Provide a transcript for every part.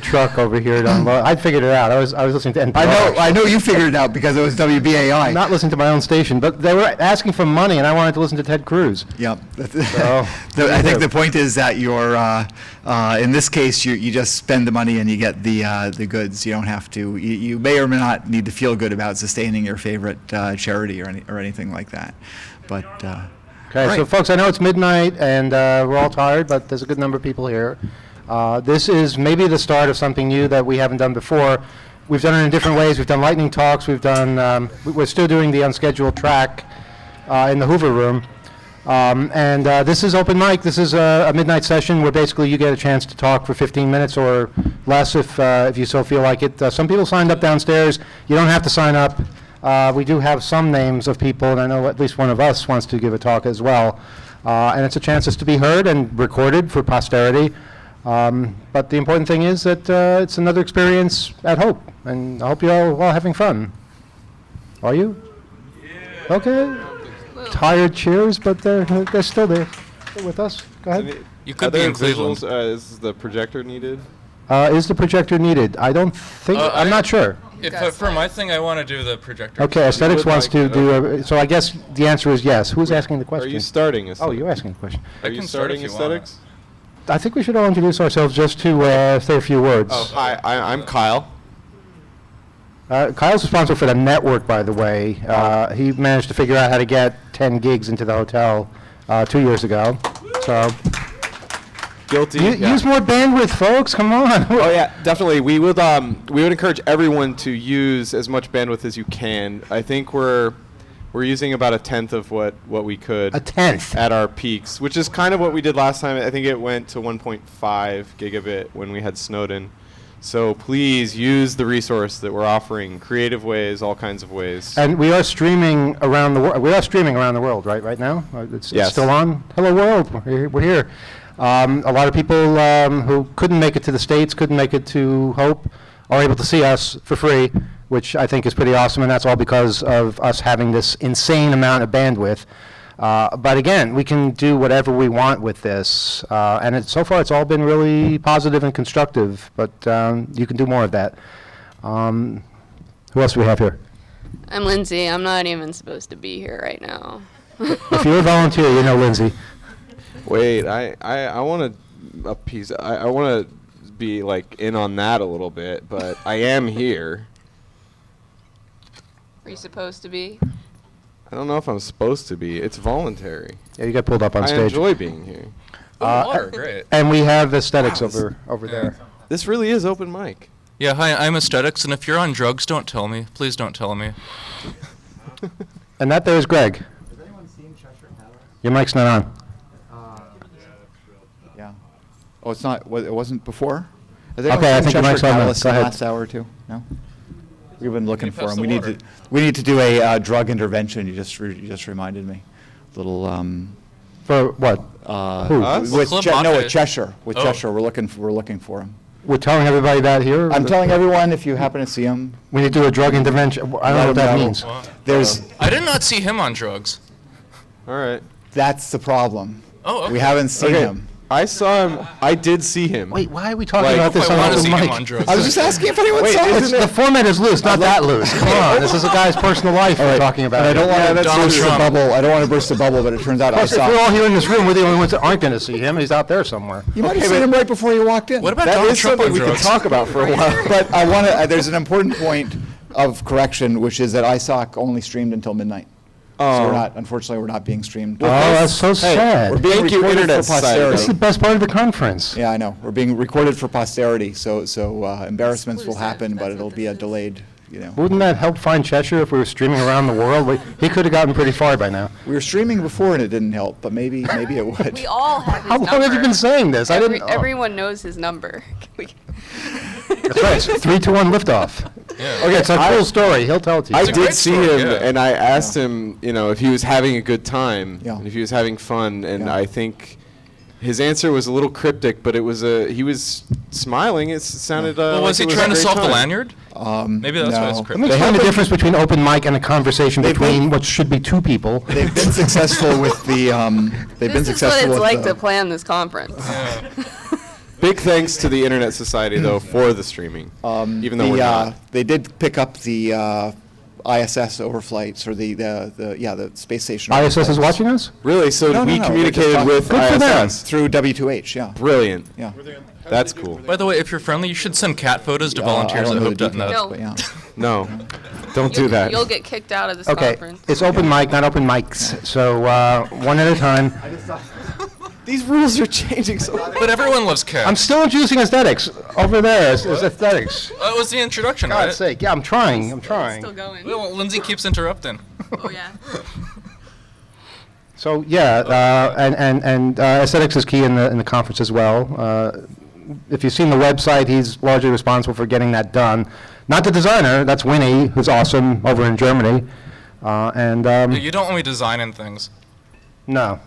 truck over here to unload. I figured it out. I was listening to NPR. I know you figured it out because it was WBAI. Not listening to my own station, but they were asking for money, and I wanted to listen to Ted Cruz. Yep. So, I think the point is that you're, in this case, you just spend the money and you get the goods. You don't have to. You may or may not need to feel good about sustaining your favorite charity or anything like that. But okay, right. So folks, I know it's midnight and we're all tired, but there's a good number of people here. This is maybe the start of something new that we haven't done before. We've done it in different ways. We've done lightning talks. We've done. We're still doing the unscheduled track in the Hoover Room. And this is open mic. This is a midnight session where basically you get a chance to talk for 15 minutes or less if you so feel like it. Some people signed up downstairs. You don't have to sign up. We do have some names of people, and I know at least one of us wants to give a talk as well. And it's a chance to be heard and recorded for posterity. But the important thing is that it's another experience at Hope, and I hope you're all having fun. Are you? Yeah. Okay. Tired cheers, but they're still there. They're with us. Go ahead. You could be in Cleveland. Is the projector needed? Is the projector needed? I don't think. I'm not sure. For my thing, I want to do the projector. Okay, aesthetics wants to do. So I guess the answer is yes. Who's asking the Are question? you starting aesthetics? Oh, you're asking the question. Are you starting aesthetics? I think we should all introduce ourselves just to say a few words. Oh, hi. I'm Kyle. Kyle's responsible for the network, by the way. He managed to figure out how to get 10 gigs into the hotel 2 years ago. So Guilty. use more bandwidth, folks. Come on. Oh yeah, definitely. We would encourage everyone to use as much bandwidth as you can. I think we're using about a tenth of what we could. A tenth at our peaks, which is kind of what we did last time. I think it went to 1.5 gigabit when we had Snowden. So please use the resource that we're offering, creative ways, all kinds of ways. And we are streaming around the world. We are streaming around the world, right now? It's still on. Hello, world. We're here. A lot of people who couldn't make it to the States, couldn't make it to Hope, are able to see us for free, which I think is pretty awesome, and that's all because of us having this insane amount of bandwidth. But again, we can do whatever we want with this, and so far it's all been really positive and constructive, but you can do more of that. Who else do we have here? I'm Lindsay. I'm not even supposed to be here right now. If you're a volunteer, you know Lindsay. Wait, I want to appease. I want to be like in on that a little bit, but I am here. Are you supposed to be? I don't know if I'm supposed to be. It's voluntary. Yeah, you got pulled up on I stage. enjoy being here. Water, great. And we have aesthetics over there. This really is open mic. Yeah, hi, I'm Aesthetics, and if you're on drugs, don't tell me. Please don't tell me. And that there is Greg. Has anyone seen Cheshire Palace? Your mic's not on. yeah. Oh, it's not. It wasn't before. Okay, I think your mic's on now. Go ahead. Last hour or two. No. We've been looking for him. We need to do a drug intervention. You just reminded me. Little. For what? Who? Us? With Club no, Mate. with Cheshire. With Oh. Cheshire, we're looking for him. We're telling everybody that here? I'm telling everyone if you happen to see him. We need to do a drug intervention. I don't know what that means. Wow. There's. I did not see him on drugs. All right. That's the problem. Oh, okay. We haven't seen Okay. him. I saw him. I did see him. Wait, why are we talking Like, about this I on want to open see him mic? on drugs. I was just asking if anyone Wait, saw isn't it. The format is loose, not that loose. Come on, this is a guy's personal life we're talking about. And I don't want to Donald burst the Trump. bubble. I don't want to burst the bubble, but it turns out I If saw. we're all here in this room, we're the only ones that aren't going to see him. He's out there somewhere. You might have seen him right before you walked in. What about That Donald is Trump something on we could drugs? talk about for a while. But I want to. There's an important point of correction, which is that ISOC only streamed until midnight. So unfortunately, we're not being streamed. Oh, that's so sad. We're being Thank you, recorded Internet for posterity. This is the best part of the conference. Yeah, I know. We're being recorded for posterity, so embarrassments will happen, but it'll be a delayed. Wouldn't that help find Cheshire if we were streaming around the world? He could have gotten pretty far by now. We were streaming before and it didn't help, but maybe it would. We all have his How number. long have you been saying this? I didn't. Everyone knows his number. That's right. It's 3, 2, 1 liftoff. Yeah. Okay, it's a cool story. He'll tell it to you. I It's a did great see story, him, yeah. and I asked him, if he was having a good time, Yeah. and if he was having fun, and Yeah. I think his answer was a little cryptic, but he was smiling. It sounded. Well, was he like it trying a to great solve the time. lanyard? Maybe that's why it's no. Let cryptic. me explain the difference between open mic and a conversation They've between been- what should be two people. They've been successful with the. They've been This is what successful it's with like the, to plan this conference. Yeah. Big thanks to the Internet Society, though, for the streaming. Even though we're not. They did pick up the ISS overflights, or the space station. ISS is overflights. watching us? Really? So No, no, we no, communicated they're with just talking- Good for them. ISS. Through W2H, yeah. Brilliant. Yeah. That's cool. By the way, if you're friendly, you should send cat photos to I volunteers don't at know the hope.net. details, No. but yeah. No, don't do that. You'll get kicked out of this Okay, conference. it's open mic, not open mics, so one at a time. These rules are changing so much. But everyone loves I'm cats. still introducing aesthetics. Over there is aesthetics. That was the introduction, God's right? sake, yeah, I'm trying. Still going. Well, Lindsay keeps interrupting. Oh, yeah. So yeah, and aesthetics is key in the conference as well. If you've seen the website, he's largely responsible for getting that done. Not the designer, that's Winnie, who's awesome over in Germany. You don't want me designing things. No,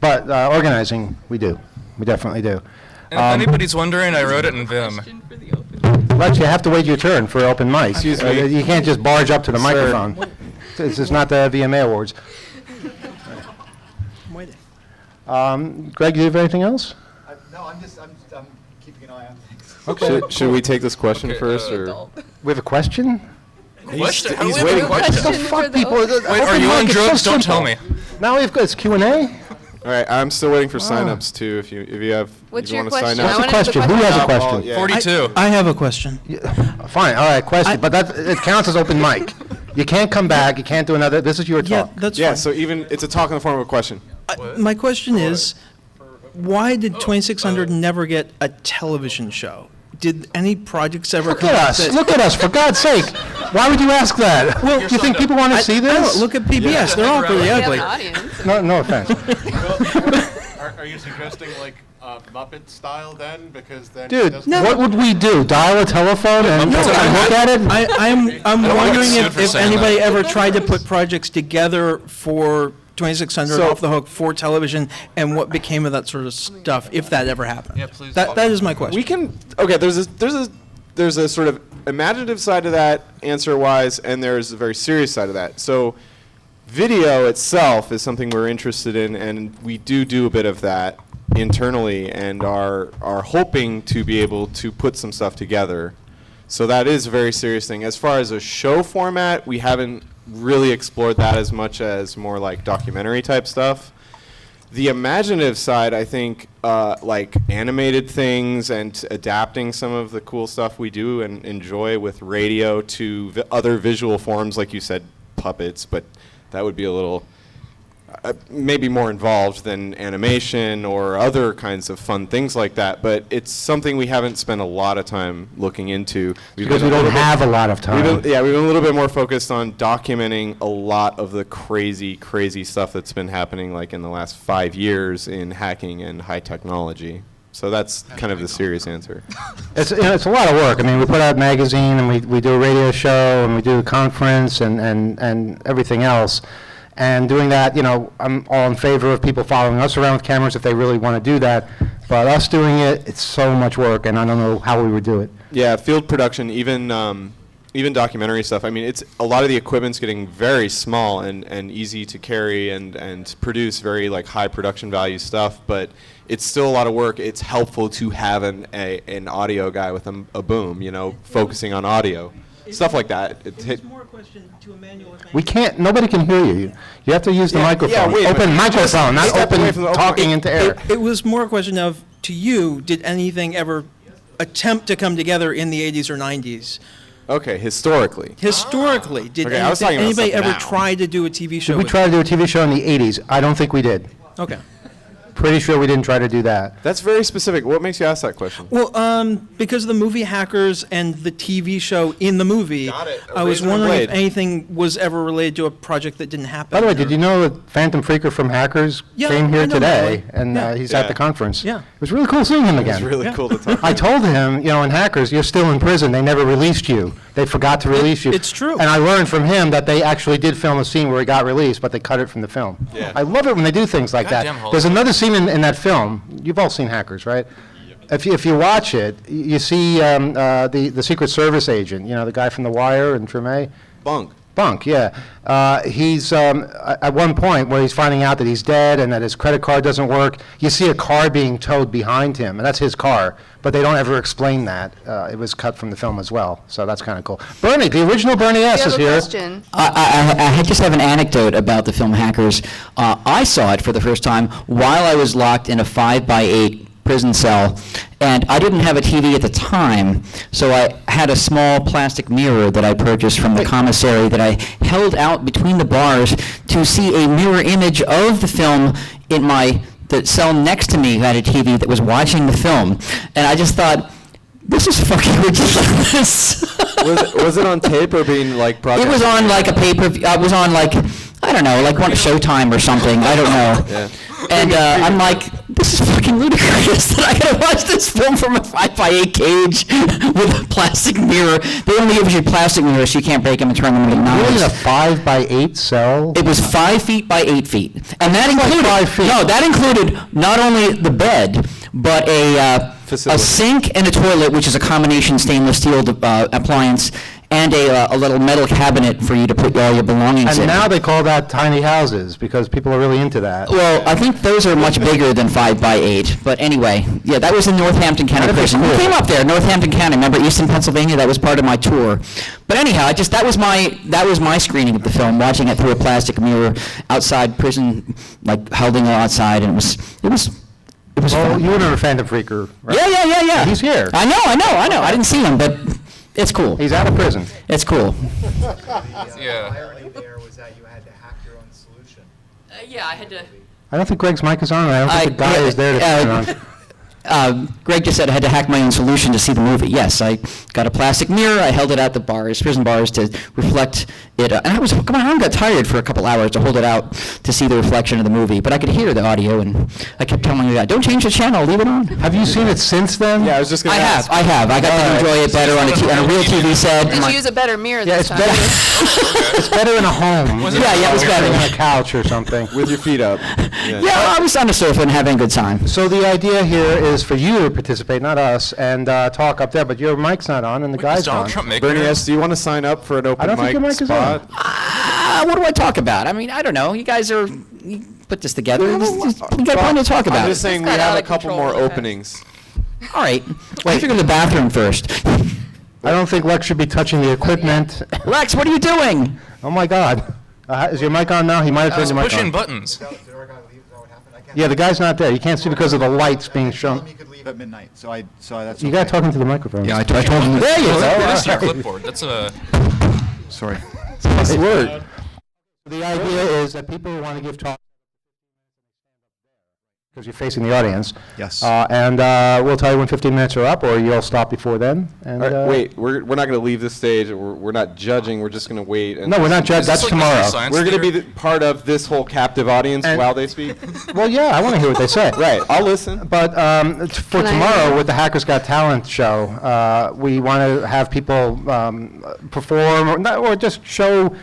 but organizing, we do. We definitely do. And if anybody's wondering, I wrote it in Vim. Question for the open. But you have to wait your turn for open mic. Excuse me. You can't just barge up to the Sir. microphone. This is not the VMA Awards. I'm waiting. Greg, do you have anything else? No, I'm keeping an eye on things. Should we take this question Okay, first, or? Adult. We have a question? Question? How do he's we have waiting. a question? What the Question for fuck, the people? open- Wait, are Open you on mic is so drugs? Don't tell simple. me. Now we've got, it's Q&A? All right, I'm still waiting for signups too. If you have, What's if you your want to sign question? up. I What's the wanna know the question? Who has a question. question? Yeah. 42. I have a question. Fine, all right, question, but it counts as open mic. You can't come back, you can't do another, this is your Yeah, talk. that's Yeah, fine. so even it's a talk in the form of a question. My question is, why did 2600 never get a television show? Did any projects ever Look come at up us, that- look at us, for God's sake. Why would you ask that? Well, You think people want to see I don't this? know, look at PBS, they're all pretty We have ugly. an audience. No offense. Are you suggesting like Muppet style then? Because then it Dude, doesn't- No. what would we do? Dial a telephone and No, look at it? I'm wanna get wondering sued for if saying anybody that. ever tried to put projects together for 2600 So- off the hook for television, and what became of that sort of stuff, if that ever happened. Yeah, please. That is my question. We can. Okay, there's a sort of imaginative side to that answer-wise, and there's a very serious side of that. So, video itself is something we're interested in, and we do a bit of that internally, and are hoping to be able to put some stuff together. So that is a very serious thing. As far as a show format, we haven't really explored that as much as more like documentary type stuff. The imaginative side, I think, like animated things and adapting some of the cool stuff we do and enjoy with radio to other visual forms, like you said, puppets, but that would be a little maybe more involved than animation or other kinds of fun things like that. But it's something we haven't spent a lot of time looking into. Because we don't have a lot of time. We've been a little bit more focused on documenting a lot of the crazy stuff that's been happening like in the last 5 years in hacking and high technology. So that's kind of the serious answer. It's a lot of work. I mean, we put out a magazine, and we do a radio show, and we do a conference, and everything else. And doing that, I'm all in favor of people following us around with cameras if they really want to do that. But us doing it, it's so much work, and I don't know how we would do it. Yeah, field production, even documentary stuff. I mean, it's a lot of the equipment's getting very small and easy to carry and produce very like high production value stuff. But it's still a lot of work. It's helpful to have an audio guy with a boom, focusing on audio, stuff like that. It's more a question to Emmanuel. We can't, nobody can hear you. You have to use the microphone. wait, Open but microphone, not step away from the open open talking into air. It was more a question of, to you, did anything ever attempt to come together in the 80s or 90s? Okay, historically. Historically, did Okay, I was talking about anybody stuff ever now. try to do a TV show? Did we with- try to do a TV show in the 80s? I don't think we did. Okay. Pretty sure we didn't try to do that. That's very specific. What makes you ask that question? Well, because of the movie Hackers and the TV show in the movie, Got it. A I was razor and wondering if blade. anything was ever related to a project that didn't happen. By the way, or- did you know that Phantom Freaker from Hackers Yeah, came I here know today? Melly. And Yeah. he's at Yeah. the conference. Yeah. It was really cool seeing him It's again. really cool to talk. I told him, in Hackers, you're still in prison. They never released you. They forgot to release you. it's true. And I learned from him that they actually did film a scene where he got released, but they cut it from the film. Yeah. I love it when they do things like that. Goddamn Hollywood. There's another scene in that film. You've all seen Hackers, right? If you watch it, you see the Secret Service agent, the guy from The Wire and Treme. Bunk. Bunk, yeah. He's at one point where he's finding out that he's dead and that his credit card doesn't work. You see a car being towed behind him, and that's his car. But they don't ever explain that. It was cut from the film as well, so that's kind of cool. Bernie, the original Bernie S. You is have a here. question. I just have an anecdote about the film Hackers. I saw it for the first time while I was locked in a 5x8 prison cell, and I didn't have a TV at the time, so I had a small plastic mirror that I purchased from the commissary that I held out between the bars to see a mirror image of the film in the cell next to me who had a TV that was watching the film, and I just thought, this is fucking ridiculous. Was it on tape or being like broadcast? It was on like a pay-per-view, it was on like, I don't know, like one Showtime or something, I don't know. Yeah. And I'm like, this is fucking ludicrous that I gotta watch this film from a 5x8 cage with a plastic mirror. They only give you plastic mirrors so you can't break them and turn them into Really, knives. a 5x8 cell? It was 5 feet by 8 feet. And that It's like included, 5 feet. no, that included not only the bed, but a Facility. sink and a toilet, which is a combination stainless steel appliance, and a little metal cabinet for you to put all your belongings And in. now they call that tiny houses because people are really into that. Well, I think those are much bigger than 5x8. But anyway, yeah, that was in Northampton County That'd be Prison. We cool. came up there, Northampton County. Remember Easton, Pennsylvania? That was part of my tour. But anyhow, that was my screening of the film, watching it through a plastic mirror outside prison, like holding it outside, and it was Oh, fun. you were a Phantom Freaker, right? Yeah. He's here. I know. I didn't see him, but it's cool. He's out of prison. It's cool. Yeah. irony there was that you had to hack your own solution. Yeah, I had to. I don't think Greg's mic is on. I don't think the guy is there to turn it on. Greg just said I had to hack my own solution to see the movie. Yes, I got a plastic mirror. I held it at the bars, prison bars, to reflect it. And my arm got tired for a couple hours to hold it out to see the reflection of the movie. But I could hear the audio, and I kept telling you, don't change the channel, leave it on. Have you seen it since then? Yeah, I was just going to ask. I have. I got to enjoy it better on a real TV set. Did you use a better mirror Yeah, this it's time? better. It's better in a home. Was it- Yeah, it was better. On a couch or something. With your feet up. Yeah, I was on the sofa and having a good time. So the idea here is for you to participate, not us, and talk up there. But your mic's not on, and the Does guy's Donald on. Trump make Bernie mirrors? S., do you want to sign up for an I open don't think your mic mic is spot? What do I talk about? I mean, I don't know. You guys you put this together. We got plenty to talk about. I'm just saying we got have out a of couple control more with that. openings. All right. I figure the bathroom first. I don't think Lex should be touching the equipment. Lex, what are you doing? Oh my God. Is your mic on now? He might have I was turned your mic pushing on. buttons. Did our guy leave? Is that what happened? I can't. Yeah, the guy's not there. You can't see because of the lights being shown. You could leave at midnight, so that's You got to talk into the microphone. Yeah, I told him. There you go. That's your All right. clipboard. That's a. Sorry. Nice word. The idea is that people who want to give talks, because you're facing the audience. Yes. And we'll tell you when 15 minutes are up, or you'll stop before then. And, All right, wait, we're not going to leave this stage. We're not judging. We're just going to wait. And No, we're not Is judging. this That's like tomorrow. Mystery Science We're going to be Theater? part of this whole captive audience And- while they speak. Well, yeah, I want to hear what they say. Right, I'll listen. But for Can I- tomorrow, with the Hackers Got Talent show, we want to have people perform or just show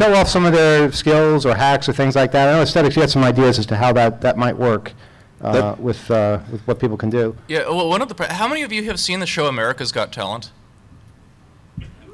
off some of their skills or hacks or things like that. I know Aesthetics, you had some ideas as to how that might work with what people can do. Yeah. Well, one of the. How many of you have seen the show America's Got Talent?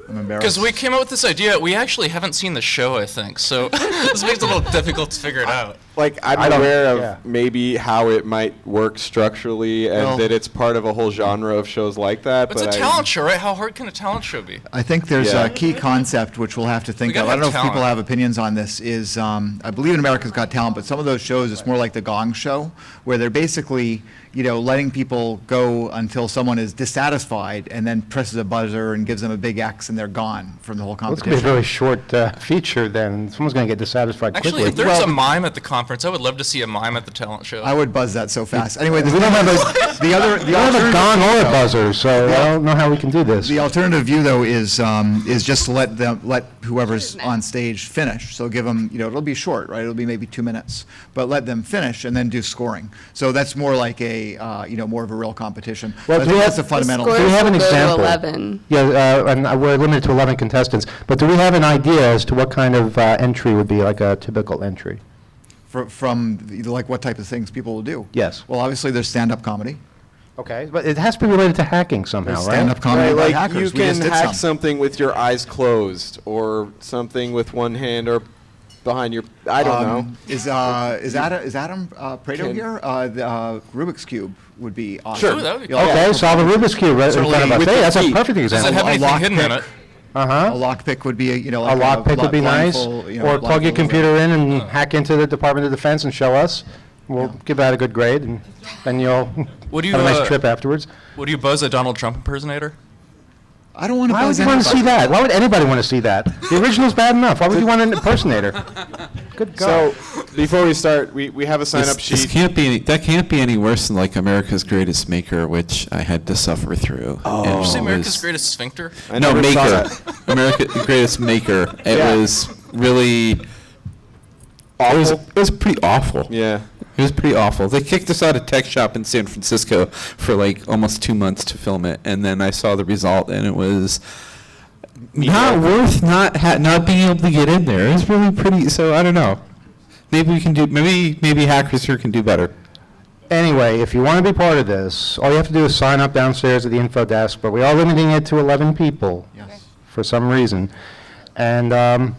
I'm embarrassed. Because we came up with this idea. We actually haven't seen the show, I think. So this makes it a little difficult to figure it out. Like, I I'm don't- aware of yeah. maybe how it might work structurally and Well- that it's part of a whole genre of shows like that. It's a but talent show, right? How hard can a talent show be? I think there's Yeah. a key concept which we'll have to think gotta of. I don't know have if people talent. have opinions on this. Is I believe in America's Got Talent, but some of those shows it's more like the Gong Show, where they're basically letting people go until someone is dissatisfied and then presses a buzzer and gives them a big X and they're gone from the whole Well, it's going to be a competition. very short feature then. Someone's going to get dissatisfied Actually, quickly. if there's a mime at the conference, I would love to see a mime at the talent show. I would buzz that so fast. Anyway, the We don't have a, the other we don't have a alternative- gong or a buzzer, so I don't know how we can do this. The alternative view, though, is just to let whoever's on stage finish. So give them, it'll be short, right? It'll be maybe 2 minutes, but let them finish and then do scoring. So that's more like a, more of a real competition. Well, I do think we that's have- the fundamental. The Do we have an scores will go to example? 11. Yeah, and we're limited to 11 contestants, but do we have an idea as to what kind of entry would be like a typical entry? From like what type of things people will do. Yes. Well, obviously there's stand-up comedy. Okay, but it has to be related to hacking somehow, right? Stand-up comedy Right, about like hackers. you We can just did hack some. something with your eyes closed, or something with one hand, or behind your. I don't know. Is Adam Prado Can- here? The Rubik's Cube would be awesome. Sure. Ooh, that would be Yeah, cool. Okay, solve a Rubik's Cube right in Certainly front of us. with Hey, the that's a feet. perfect Does it example. have anything lock hidden in pick. it? A lockpick would be, a, A lockpick would be nice, or plug your computer in and hack into the Department of Defense and show us. We'll give that a good grade, and then you'll Would you, have a nice trip afterwards. Would you buzz a Donald Trump impersonator? I don't want to Why would buzz you want to see anybody. that? Why would anybody want to see that? The original's bad enough. Why would you want an impersonator? Good God. So before we start, we have a sign-up This sheet. can't be that can't be any worse than like America's Greatest Maker, which I had to suffer through. Did you say It America's was- Greatest Sphincter? I No, never saw Maker. that. America's Greatest Maker. It Yeah. was really. It was pretty awful. Yeah. It was pretty awful. They kicked us out of Tech Shop in San Francisco for like almost 2 months to film it, and then I saw the result, and it was not worth not being able to get in there. It was really pretty. So I don't know. Maybe we can do. Maybe hackers here can do better. Anyway, if you want to be part of this, all you have to do is sign up downstairs at the info desk, but we are limiting it to 11 people for some reason. And we'll,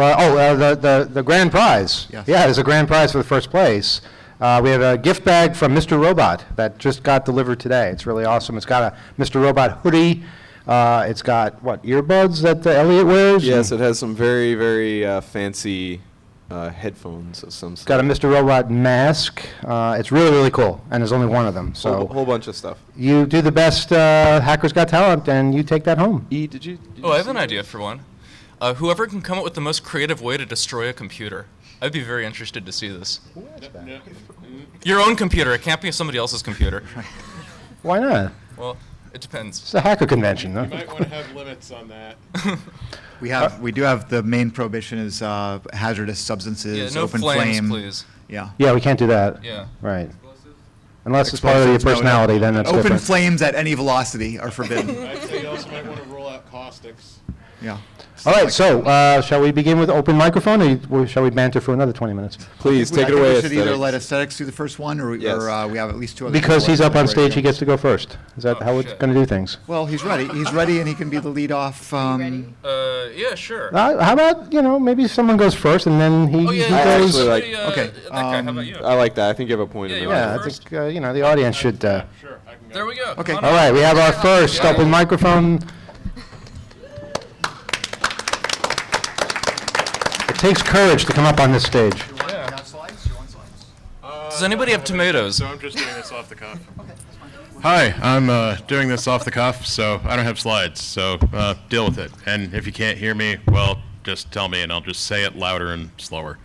the grand prize. Yes. Yeah, there's a grand prize for the first place. We have a gift bag from Mr. Robot that just got delivered today. It's really awesome. It's got a Mr. Robot hoodie. It's got, earbuds that Elliot wears? Yes, it has some very, very fancy headphones of some It's got a sort. Mr. Robot mask. It's really, really cool, and there's only one of them. Whole So bunch of stuff. you do the best Hackers Got Talent, and you take that home. E, did you? Oh, I have an idea for one. Whoever can come up with the most creative way to destroy a computer. I'd be very interested to see this. Your own computer. It can't be somebody else's computer. Why not? Well, it depends. It's a hacker convention, You huh? might want to have limits on that. We do have the main prohibition is hazardous substances, Yeah, no open flames, flame. please. Yeah. Yeah, we can't do that. Yeah. Right. Unless it's part of your Explosives, no, personality, then that's Open different. flames at any velocity are forbidden. I'd say you also might want to roll out caustics. Yeah. All right, so shall we begin with open microphone, or shall we banter for another 20 minutes? Please I take it think away. We should either Aesthetics. let aesthetics do the first one, or Yes. we have at least two other. Because people he's up on ready to stage, he go. gets to go first. Is that Oh, how it's shit. going to do things? Well, he's ready. He's ready, and he can be the lead off. Yeah, sure. How about, maybe someone goes first, and then he Oh, yeah, he yeah, goes... actually like- Okay, that guy, how about you? I like that. I think you have a point Yeah, in you there. Yeah, I first? think, the audience should... Sure, I can go. There we go. Okay. Come on All up. right, we have our first Yeah. open microphone. It takes courage to come up on this stage. Does anybody have tomatoes? So I'm just doing this off the cuff. Hi, I'm doing this off the cuff, so I don't have slides, so deal with it. And if you can't hear me, well, just tell me and I'll just say it louder and slower.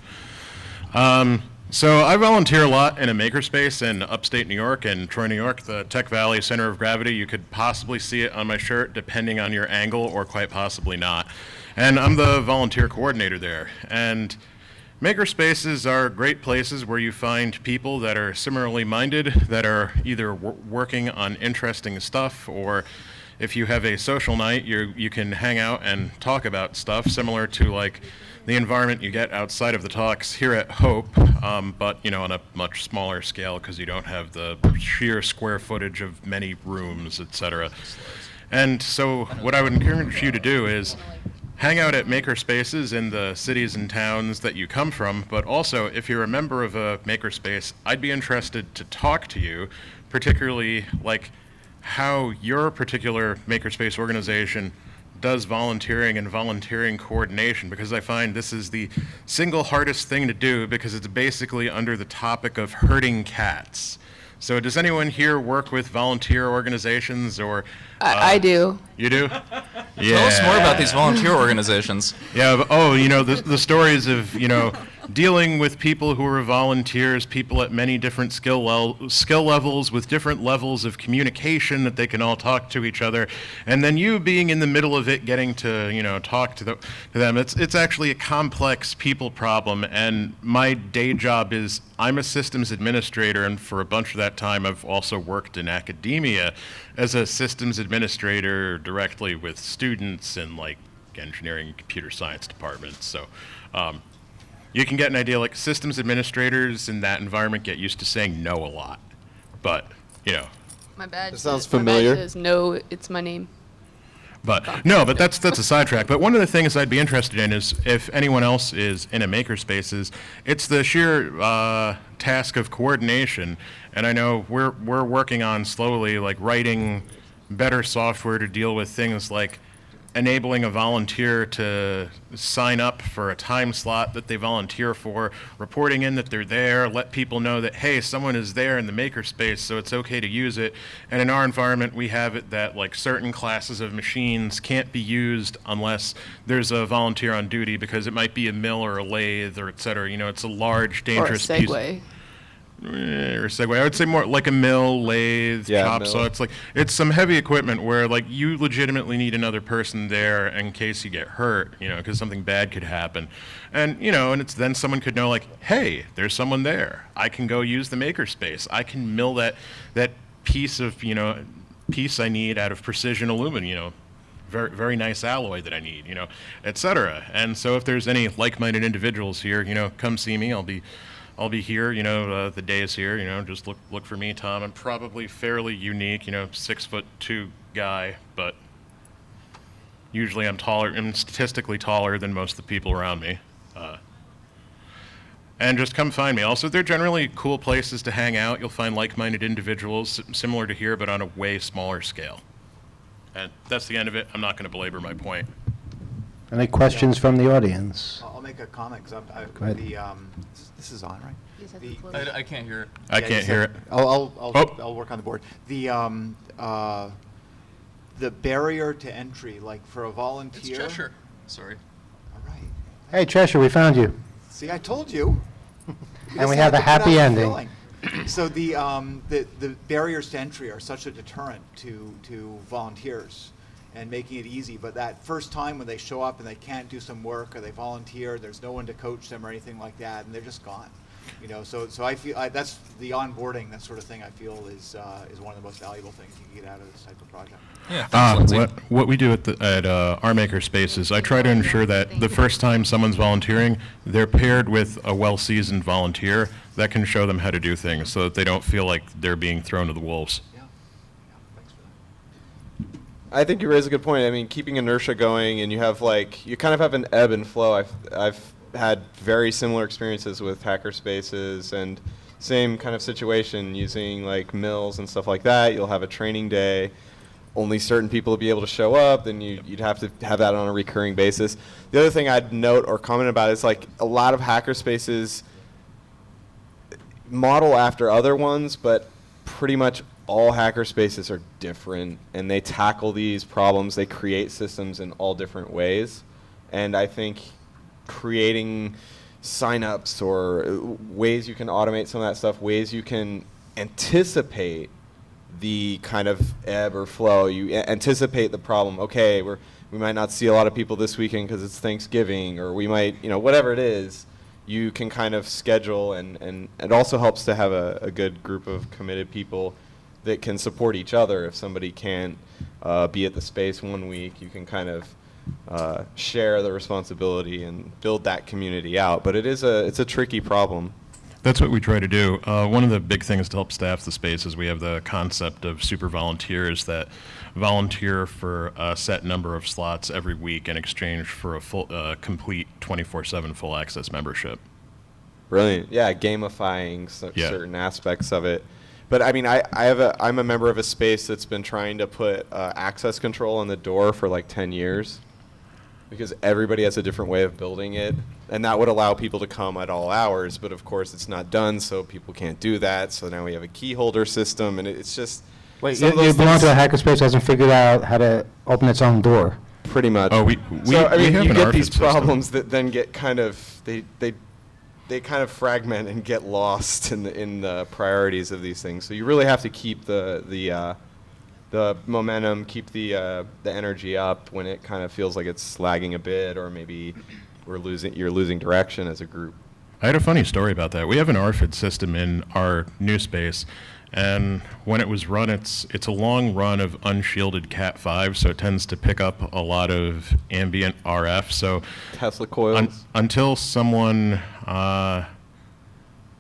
So I volunteer a lot in a makerspace in upstate New York and Troy, New York, the Tech Valley Center of Gravity. You could possibly see it on my shirt depending on your angle or quite possibly not. And I'm the volunteer coordinator there. And makerspaces are great places where you find people that are similarly minded, that are either working on interesting stuff, or if you have a social night, you can hang out and talk about stuff similar to like the environment you get outside of the talks here at Hope, but on a much smaller scale because you don't have the sheer square footage of many rooms, etc. And so what I would encourage you to do is hang out at makerspaces in the cities and towns that you come from, but also if you're a member of a makerspace, I'd be interested to talk to you, particularly like how your particular makerspace organization does volunteering and volunteering coordination, because I find this is the single hardest thing to do because it's basically under the topic of herding cats. So does anyone here work with volunteer organizations or? I do. You do? Tell us more about these volunteer organizations. Yeah, the stories of, dealing with people who are volunteers, people at many different skill levels with different levels of communication that they can all talk to each other, and then you being in the middle of it, getting to, talk to them. It's actually a complex people problem, and my day job is I'm a systems administrator, and for a bunch of that time I've also worked in academia as a systems administrator directly with students in like engineering and computer science departments. So you can get an idea, like systems administrators in that environment get used to saying no a lot. But, My badge. That sounds says- my badge familiar. says no, it's my name. But no, but that's a sidetrack. But one of the things I'd be interested in is if anyone else is in a makerspaces, it's the sheer task of coordination. And I know we're working on slowly like writing better software to deal with things like enabling a volunteer to sign up for a time slot that they volunteer for, reporting in that they're there, let people know that, hey, someone is there in the makerspace, so it's okay to use it. And in our environment, we have it that like certain classes of machines can't be used unless there's a volunteer on duty, because it might be a mill or a lathe or et cetera. You know, it's a large, dangerous or a piece. Segway. Or a Segway. I would say more like a mill, lathe, Yeah, chop mill. saw. It's like, it's some heavy equipment where like you legitimately need another person there in case you get hurt, you know, because something bad could happen. And, you know, and it's then someone could know like, hey, there's someone there. I can go use the makerspace. I can mill that piece of, you know, piece I need out of precision aluminum, you know, very, very nice alloy that I need, you know, et cetera. And so if there's any like-minded individuals here, you know, come see me. I'll be here, you know, the day is here, you know, just look for me, Tom. I'm probably fairly unique, you know, 6'2" guy, but usually I'm statistically taller than most of the people around me. And just come find me. Also, they're generally cool places to hang out. You'll find like-minded individuals similar to here, but on a way smaller scale. And that's the end of it. I'm not going to belabor my point. Any questions from the audience? I'll make a comment, because Go ahead. this is on, right? Yes, that's The- close. I can't hear it. I can't hear it. I'll work on the board. The barrier to entry, like for a It's volunteer. Cheshire. Sorry. All right. Hey, Cheshire, we found you. See, I told you. You And just we have to a put happy out the ending. feeling. So the barriers to entry are such a deterrent to volunteers and making it easy. But that first time when they show up and they can't do some work, or they volunteer, there's no one to coach them or anything like that, and they're just gone. You know, so I feel that's the onboarding, that sort of thing. I feel is one of the most valuable things you can get out of this type of project. Yeah. Thanks, Lindsay. What we do at our makerspace is I try to ensure that the first time someone's volunteering, they're paired with a well-seasoned volunteer that can show them how to do things, so that they don't feel like they're being thrown to the wolves. Yeah. Thanks for that. I think you raise a good point. I mean, keeping inertia going, and you kind of have an ebb and flow. I've had very similar experiences with hackerspaces, and same kind of situation using like mills and stuff like that. You'll have a training day. Only certain people will be able to show up, then you'd have to have that on a recurring basis. The other thing I'd note or comment about is like a lot of hackerspaces model after other ones, but pretty much all hackerspaces are different, and they tackle these problems. They create systems in all different ways, and I think creating signups or ways you can automate some of that stuff, ways you can anticipate the kind of ebb or flow. You anticipate the problem. Okay, we might not see a lot of people this weekend because it's Thanksgiving, or we might, you know, whatever it is, you can kind of schedule, and it also helps to have a good group of committed people that can support each other. If somebody can't be at the space one week, you can kind of share the responsibility and build that community out. But it's a tricky problem. That's what we try to do. One of the big things to help staff the space is we have the concept of super volunteers that volunteer for a set number of slots every week in exchange for a full, complete 24/7 full access membership. Brilliant. Yeah, gamifying Yeah. certain aspects of it. But I mean, I'm a member of a space that's been trying to put access control on the door for like 10 years, because everybody has a different way of building it, and that would allow people to come at all hours. But of course, it's not done, so people can't do that. So now we have a key holder system, and it's just Wait, some you of those belong to a things- hackerspace that hasn't figured out how to open its own door. pretty much. Oh, we so I mean, have you an get ARFID these system. problems that then get kind of they kind of fragment and get lost in the priorities of these things. So you really have to keep the momentum, keep the energy up when it kind of feels like it's lagging a bit, or maybe you're losing direction as a group. I had a funny story about that. We have an ARFID system in our new space, and when it was run, it's a long run of unshielded Cat5, so it tends to pick up a lot of ambient RF. So Tesla coils. until someone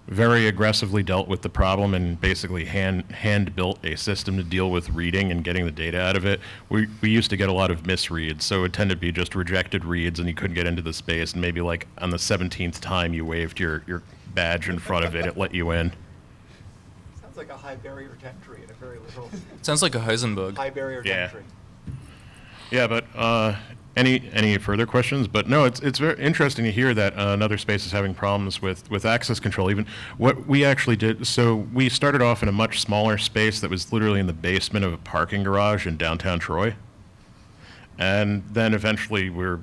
very aggressively dealt with the problem and basically hand built a system to deal with reading and getting the data out of it. We used to get a lot of misreads, so it would tend to be just rejected reads and you couldn't get into the space, and maybe like on the 17th time you waved your badge in front of it, it let you in. Sounds like a high barrier to entry in a very little Sounds like a Heisenberg. high barrier to Yeah. entry. Yeah, but any further questions? But no, it's very interesting to hear that another space is having problems with access control. Even what we actually did, so we started off in a much smaller space that was literally in the basement of a parking garage in downtown Troy. And then eventually we're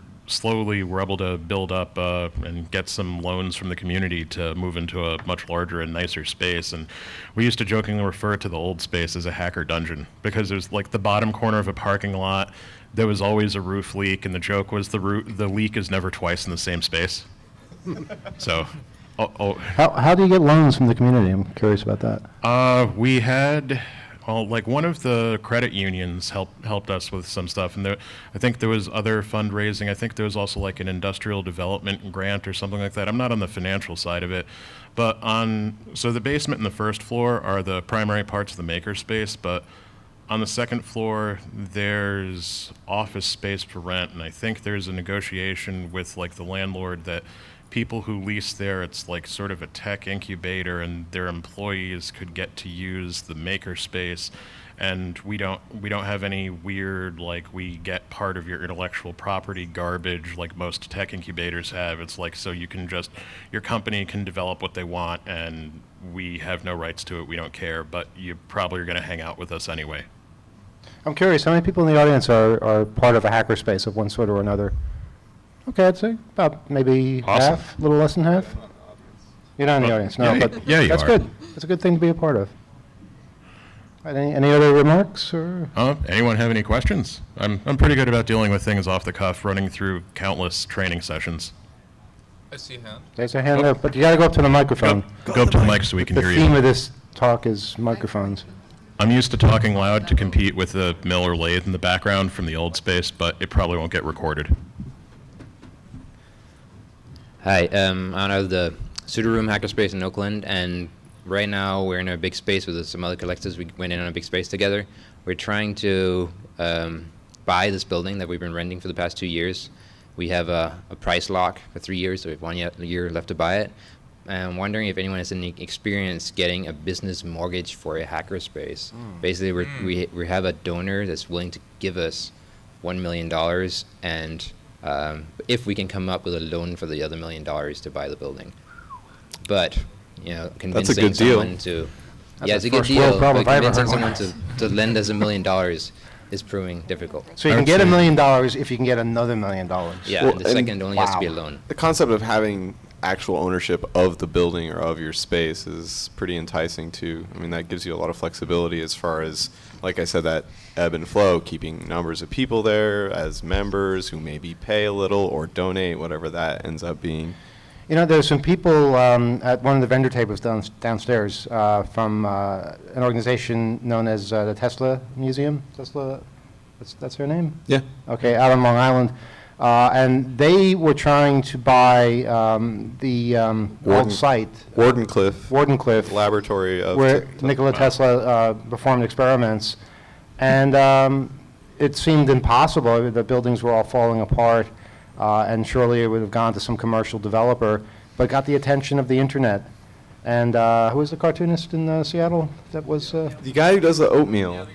able to build up and get some loans from the community to move into a much larger and nicer space. And we used to jokingly refer to the old space as a hacker dungeon because it was like the bottom corner of a parking lot. There was always a roof leak, and the joke was the leak is never twice in the same space. So, How do you get loans from the community? I'm curious about that. we had, well, like one of the credit unions helped us with some stuff, and I think there was other fundraising. I think there was also like an industrial development grant or something like that. I'm not on the financial side of it, but so the basement and the first floor are the primary parts of the makerspace, but on the second floor, there's office space for rent, and I think there's a negotiation with like the landlord that people who lease there, it's like sort of a tech incubator, and their employees could get to use the makerspace. And we don't have any weird, like, we get part of your intellectual property garbage like most tech incubators have. It's like, so you can your company can develop what they want, and we have no rights to it. We don't care, but you probably are going to hang out with us anyway. I'm curious, how many people in the audience are part of a hackerspace of one sort or another? Okay, I'd say about maybe Awesome. half, a little less than half. You're not in the audience, no, yeah, but yeah, you that's are. good. That's a good thing to be a part of. All right, any other remarks or? Anyone have any questions? I'm pretty good about dealing with things off the cuff, running through countless training sessions. I see a hand. There's a hand up, but you got to go up to the microphone. Go up to the mic so we can The hear theme you. of this talk is microphones. I'm used to talking loud to compete with the mill or lathe in the background from the old space, but it probably won't get recorded. Hi, I'm out of the Pseudo Room Hackerspace in Oakland, and right now we're in a big space with some other collectors. We went in on a big space together. We're trying to buy this building that we've been renting for the past 2 years. We have a price lock for 3 years, so we have 1 year left to buy it. And I'm wondering if anyone has any experience getting a business mortgage for a hackerspace. Basically, we have a donor that's willing to give us $1 million, and if we can come up with a loan for the other $1 million to buy the building. But, convincing good deal. someone to, That's yeah, a it's a good first world deal, problem but if I ever convincing heard someone one. to lend us $1 million is proving difficult. So you can get $1 million if you can get another $1 million. Yeah, Well, and the and- second only has to be a loan. The concept of having actual ownership of the building or of your space is pretty enticing too. I mean, that gives you a lot of flexibility as far as, like I said, that ebb and flow, keeping numbers of people there as members who maybe pay a little or donate, whatever that ends up being. You know, there's some people at one of the vendor tables downstairs from an organization known as the Tesla Museum. Tesla, that's their name? Yeah. Okay, out on Long Island. And they were trying to buy the old site, Wardenclyffe laboratory of where Nikola Tesla performed experiments. And it seemed impossible. The buildings were all falling apart. And surely it would have gone to some commercial developer, but got the attention of the internet. And who was the cartoonist in Seattle? That was The guy who does the oatmeal.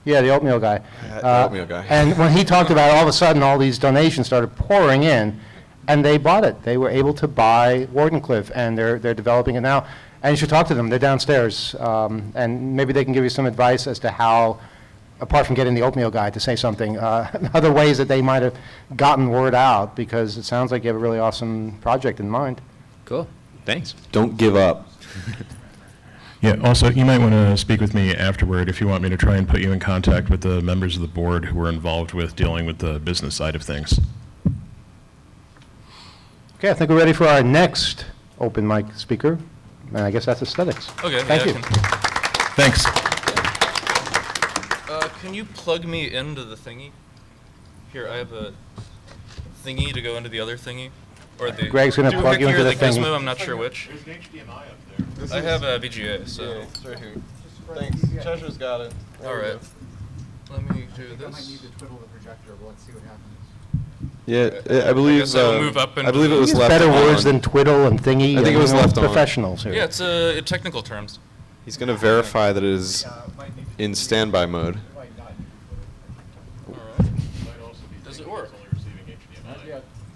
yeah, the oatmeal guy. The oatmeal guy. And when he talked about it, all of a sudden all these donations started pouring in, and they bought it. They were able to buy Wardenclyffe, and they're developing it now. And you should talk to them. They're downstairs, and maybe they can give you some advice as to how, apart from getting the oatmeal guy to say something, other ways that they might have gotten word out, because it sounds like you have a really awesome project in mind. Cool, thanks. Don't give up. Yeah, also, you might want to speak with me afterward if you want me to try and put you in contact with the members of the board who were involved with dealing with the business side of things. Okay, I think we're ready for our next open mic speaker, and I guess that's aesthetics. Okay, Thank yeah, you. Thanks. Can you plug me into the thingy? Here, I have a thingy to go into the other thingy. Or the Greg's gonna plug you doohickey or into the thing. Gizmo, I'm not sure which. There's an HDMI up there. I have a VGA, so. Yeah, it's right here. Thanks. Cheshire's got it. All right. Let me do I might this. need to twiddle the projector, but let's see what happens. Yeah, I believe. guess I will move up I believe it into- was Use left better on. words than twiddle and thingy. I think it was You know, left on. professionals here. Yeah, it's technical terms. He's going to verify that it is in standby mode. All right. Does it work?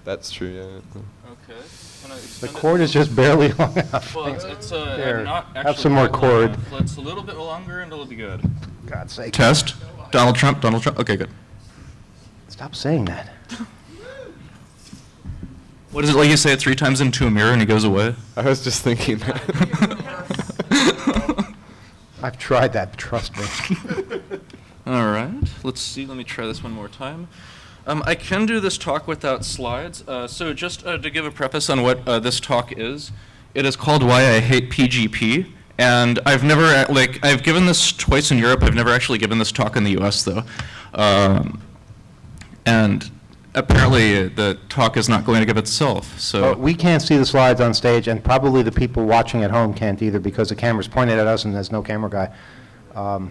That's true, yeah. Okay. Can I The extend it? cord is just barely long enough. Well, it's There. not Have actually some more quite long cord. enough. Let's a little bit longer and it'll be good. God's sake. Test. Donald Trump. Okay, good. Stop saying that. What is it like you say it 3 times into a mirror and he goes away? I was just thinking that. I've tried that, trust me. All right. Let's see. Let me try this one more time. I can do this talk without slides. So just to give a preface on what this talk is, it is called Why I Hate PGP. And I've never, I've given this twice in Europe. I've never actually given this talk in the US, though. And apparently the talk is not going to give itself. So We can't see the slides on stage, and probably the people watching at home can't either because the camera's pointed at us and there's no camera guy.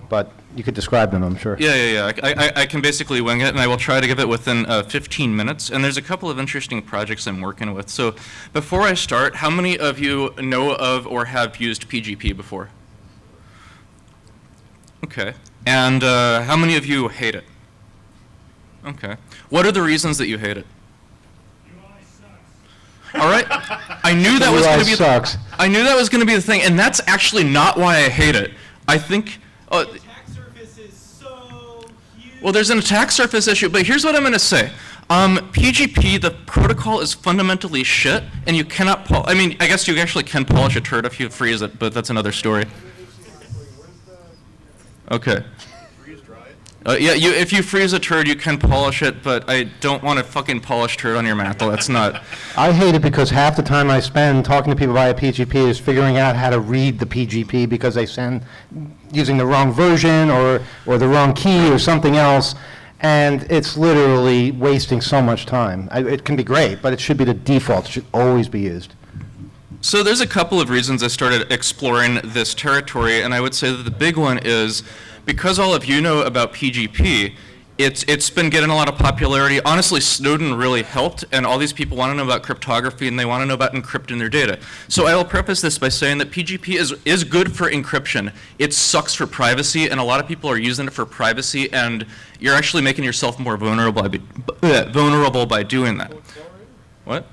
But you could describe them, I'm sure. Yeah. I can basically wing it, and I will try to give it within 15 minutes. And there's a couple of interesting projects I'm working with. So before I start, how many of you know of or have used PGP before? Okay. And how many of you hate it? Okay. What are the reasons that you hate it? All right. I knew that was going to be. sucks. I knew that was going to be the thing, and that's actually not why I hate it. I think. Well, there's an attack surface issue, but here's what I'm going to say. PGP, the protocol is fundamentally shit, and you cannot I mean, I guess you actually can polish a turd if you freeze it, but that's another story. Okay. Yeah, if you freeze a turd, you can polish it, but I don't want a fucking polished turd on your mantle. That's not. I hate it because half the time I spend talking to people via PGP is figuring out how to read the PGP because they send using the wrong version or the wrong key or something else, and it's literally wasting so much time. It can be great, but it should be the default. It should always be used. So there's a couple of reasons I started exploring this territory, and I would say that the big one is because all of you know about PGP, it's been getting a lot of popularity. Honestly, Snowden really helped, and all these people want to know about cryptography, and they want to know about encrypting their data. So I will preface this by saying that PGP is good for encryption. It sucks for privacy, and a lot of people are using it for privacy, and you're actually making yourself more vulnerable by doing that. What?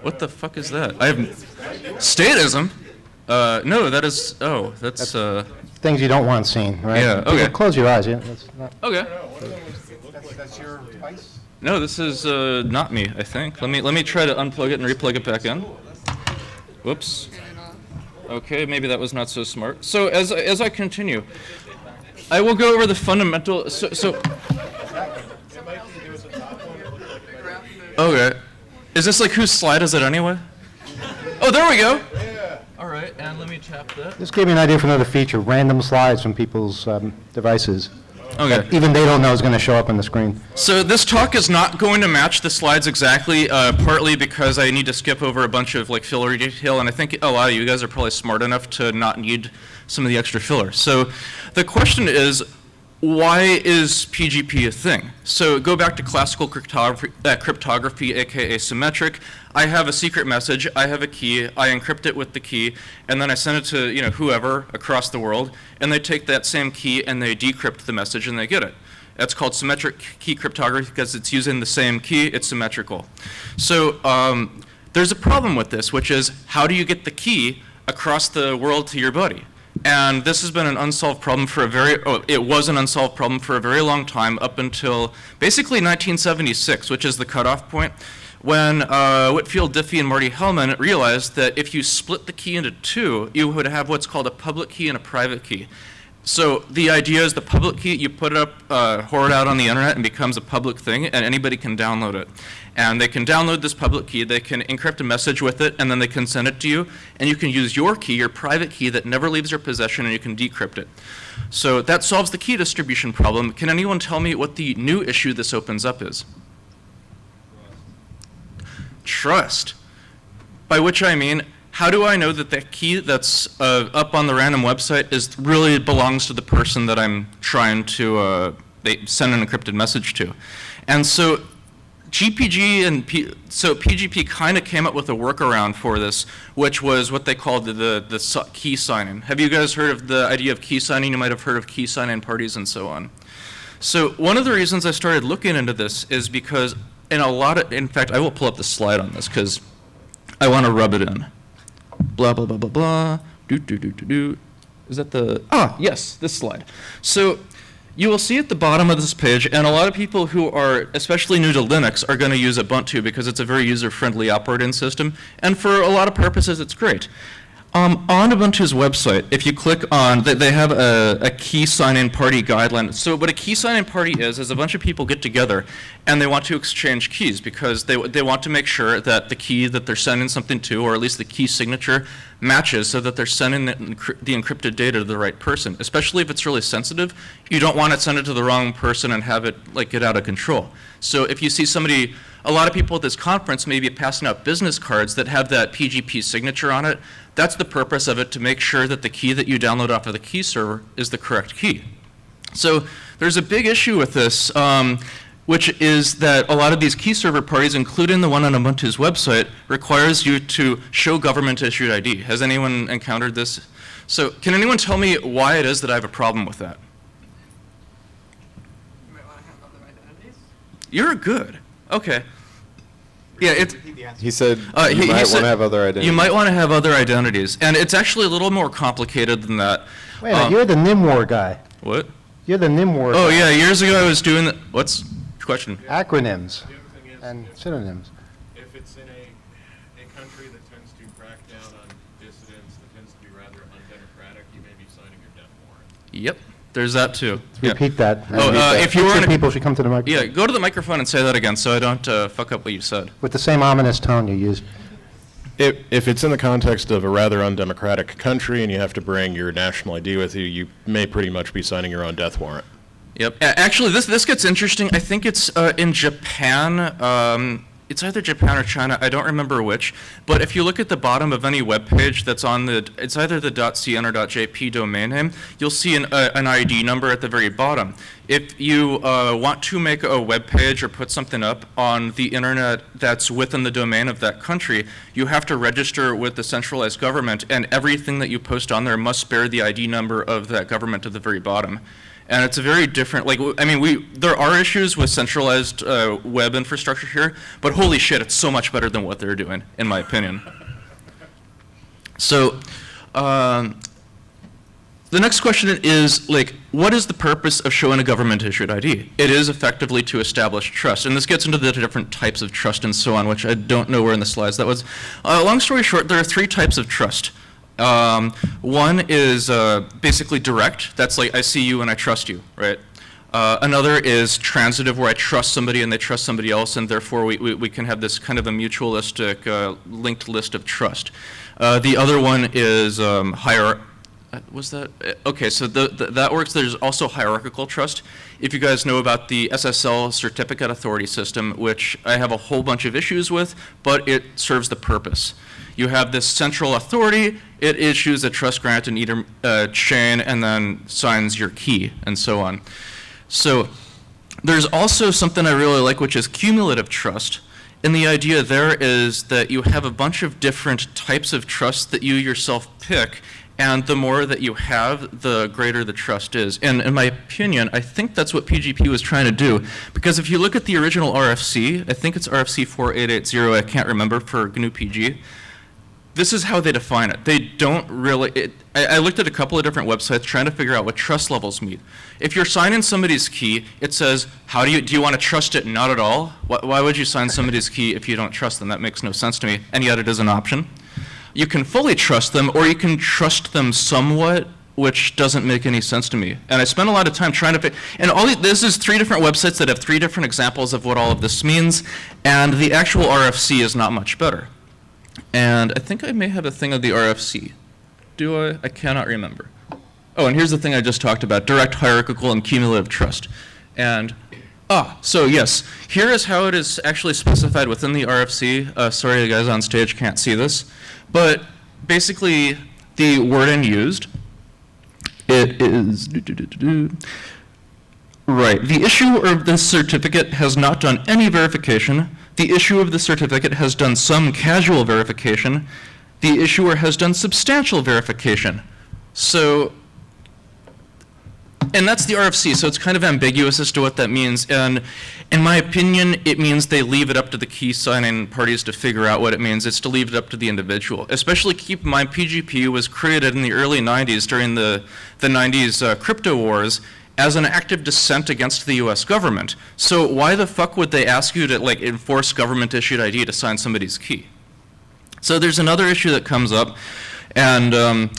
What the fuck is that? I have statism. No, that is. Oh, that's. Things you don't want seen, right? Yeah, okay. People, close your eyes. Yeah, that's not. Okay. That's your device? No, this is not me, I think. Let me try to unplug it and replug it back in. Whoops. Okay, maybe that was not so smart. So as I continue, I will go over the fundamental. Okay. Is this like whose slide is it anyway? Oh, there we go. All right, and let me tap that. This gave me an idea for another feature, random slides from people's devices. Okay. Even they don't know is going to show up on the screen. So this talk is not going to match the slides exactly, partly because I need to skip over a bunch of like filler detail, and I think a lot of you guys are probably smart enough to not need some of the extra filler. So the question is, why is PGP a thing? So go back to classical cryptography, aka symmetric. I have a secret message, I have a key, I encrypt it with the key, and then I send it to whoever across the world, and they take that same key and they decrypt the message and they get it. That's called symmetric key cryptography because it's using the same key, it's symmetrical. So there's a problem with this, which is how do you get the key across the world to your buddy? And this has been an unsolved problem for it was an unsolved problem for a very long time, up until basically 1976, which is the cutoff point, when Whitfield Diffie and Marty Hellman realized that if you split the key into two, you would have what's called a public key and a private key. So the idea is the public key, you put it up, hoard out on the internet, and becomes a public thing, and anybody can download it. And they can download this public key, they can encrypt a message with it, and then they can send it to you, and you can use your key, your private key that never leaves your possession, and you can decrypt it. So that solves the key distribution problem. Can anyone tell me what the new issue this opens up is? Trust. by which I mean, how do I know that the key that's up on the random website really belongs to the person that I'm trying to send an encrypted message to? And so GPG and PGP kind of came up with a workaround for this, which was what they called the key signing. Have you guys heard of the idea of key signing? You might have heard of key signing parties and so on. So one of the reasons I started looking into this is because in fact, I will pull up the slide on this because I want to rub it in. Blah, blah, blah, blah, blah. Is that yes, this slide. So you will see at the bottom of this page, and a lot of people who are especially new to Linux are going to use Ubuntu because it's a very user-friendly operating system, and for a lot of purposes it's great. On Ubuntu's website, if you click on, they have a key signing party guideline. So what a key signing party is a bunch of people get together and they want to exchange keys because they want to make sure that the key that they're sending something to, or at least the key signature, matches so that they're sending the encrypted data to the right person. Especially if it's really sensitive, you don't want to send it to the wrong person and have it get out of control. So if you see somebody, a lot of people at this conference may be passing out business cards that have that PGP signature on it. That's the purpose of it, to make sure that the key that you download off of the key server is the correct key. So there's a big issue with this, which is that a lot of these key server parties, including the one on Ubuntu's website, requires you to show government-issued ID. Has anyone encountered this? So can anyone tell me why it is that I have a problem with that? You might want to have other identities. You're good. Okay. Yeah, it's. He said you might want to have other identities. You might want to have other identities, and it's actually a little more complicated than that. Wait a minute, you're the NIMWAR guy. What? You're the NIMWAR Oh guy. yeah, years ago I was doing the, what's the question? Acronyms The other thing is, and synonyms. if it's in a country that tends to crack down on dissidents, that tends to be rather undemocratic, you may be signing your death warrant. Yep, there's that too. Repeat that. If you were in a, people should come to the microphone. yeah, go to the microphone and say that again, so I don't fuck up what you said. With the same ominous tone you used. If it's in the context of a rather undemocratic country and you have to bring your national ID with you, you may pretty much be signing your own death warrant. Yep. Actually, this gets interesting. I think it's in Japan. It's either Japan or China. I don't remember which. But if you look at the bottom of any web page that's on it's either the .cn or .jp domain name, you'll see an ID number at the very bottom. If you want to make a web page or put something up on the internet that's within the domain of that country, you have to register with the centralized government, and everything that you post on there must bear the ID number of that government at the very bottom. And it's a very different, there are issues with centralized web infrastructure here, but holy shit, it's so much better than what they're doing, in my opinion. So, the next question is, what is the purpose of showing a government-issued ID? It is effectively to establish trust, and this gets into the different types of trust and so on, which I don't know where in the slides that was. Long story short, there are 3 types of trust. One is basically direct. That's like, I see you and I trust you, right? Another is transitive, where I trust somebody and they trust somebody else, and therefore we can have this kind of a mutualistic linked list of trust. The other one is was that? Okay, so that works. There's also hierarchical trust. If you guys know about the SSL certificate authority system, which I have a whole bunch of issues with, but it serves the purpose. You have this central authority, it issues a trust grant in either chain and then signs your key and so on. So there's also something I really like, which is cumulative trust. And the idea there is that you have a bunch of different types of trust that you yourself pick, and the more that you have, the greater the trust is. And in my opinion, I think that's what PGP was trying to do. Because if you look at the original RFC, I think it's RFC 4880, I can't remember, for GNU PG, this is how they define it. They don't really, I looked at a couple of different websites trying to figure out what trust levels meet. If you're signing somebody's key, it says, do you want to trust it? Not at all. Why would you sign somebody's key if you don't trust them? That makes no sense to me, and yet it is an option. You can fully trust them, or you can trust them somewhat, which doesn't make any sense to me. And I spent a lot of time trying to, and this is 3 different websites that have 3 different examples of what all of this means, and the actual RFC is not much better. And I think I may have a thing of the RFC. Do I? I cannot remember. Oh, and here's the thing I just talked about, direct, hierarchical, and cumulative trust. And So yes, here is how it is actually specified within the RFC. Sorry, you guys on stage can't see this, but basically the wording used, it is, right, the issuer of this certificate has not done any verification. The issuer of the certificate has done some casual verification. The issuer has done substantial verification. So, and that's the RFC, so it's kind of ambiguous as to what that means. And in my opinion, it means they leave it up to the key signing parties to figure out what it means. It's to leave it up to the individual. Especially keep in mind, PGP was created in the early 90s during the 90s crypto wars as an active dissent against the US government. So why the fuck would they ask you to like enforce government-issued ID to sign somebody's key? So there's another issue that comes up, and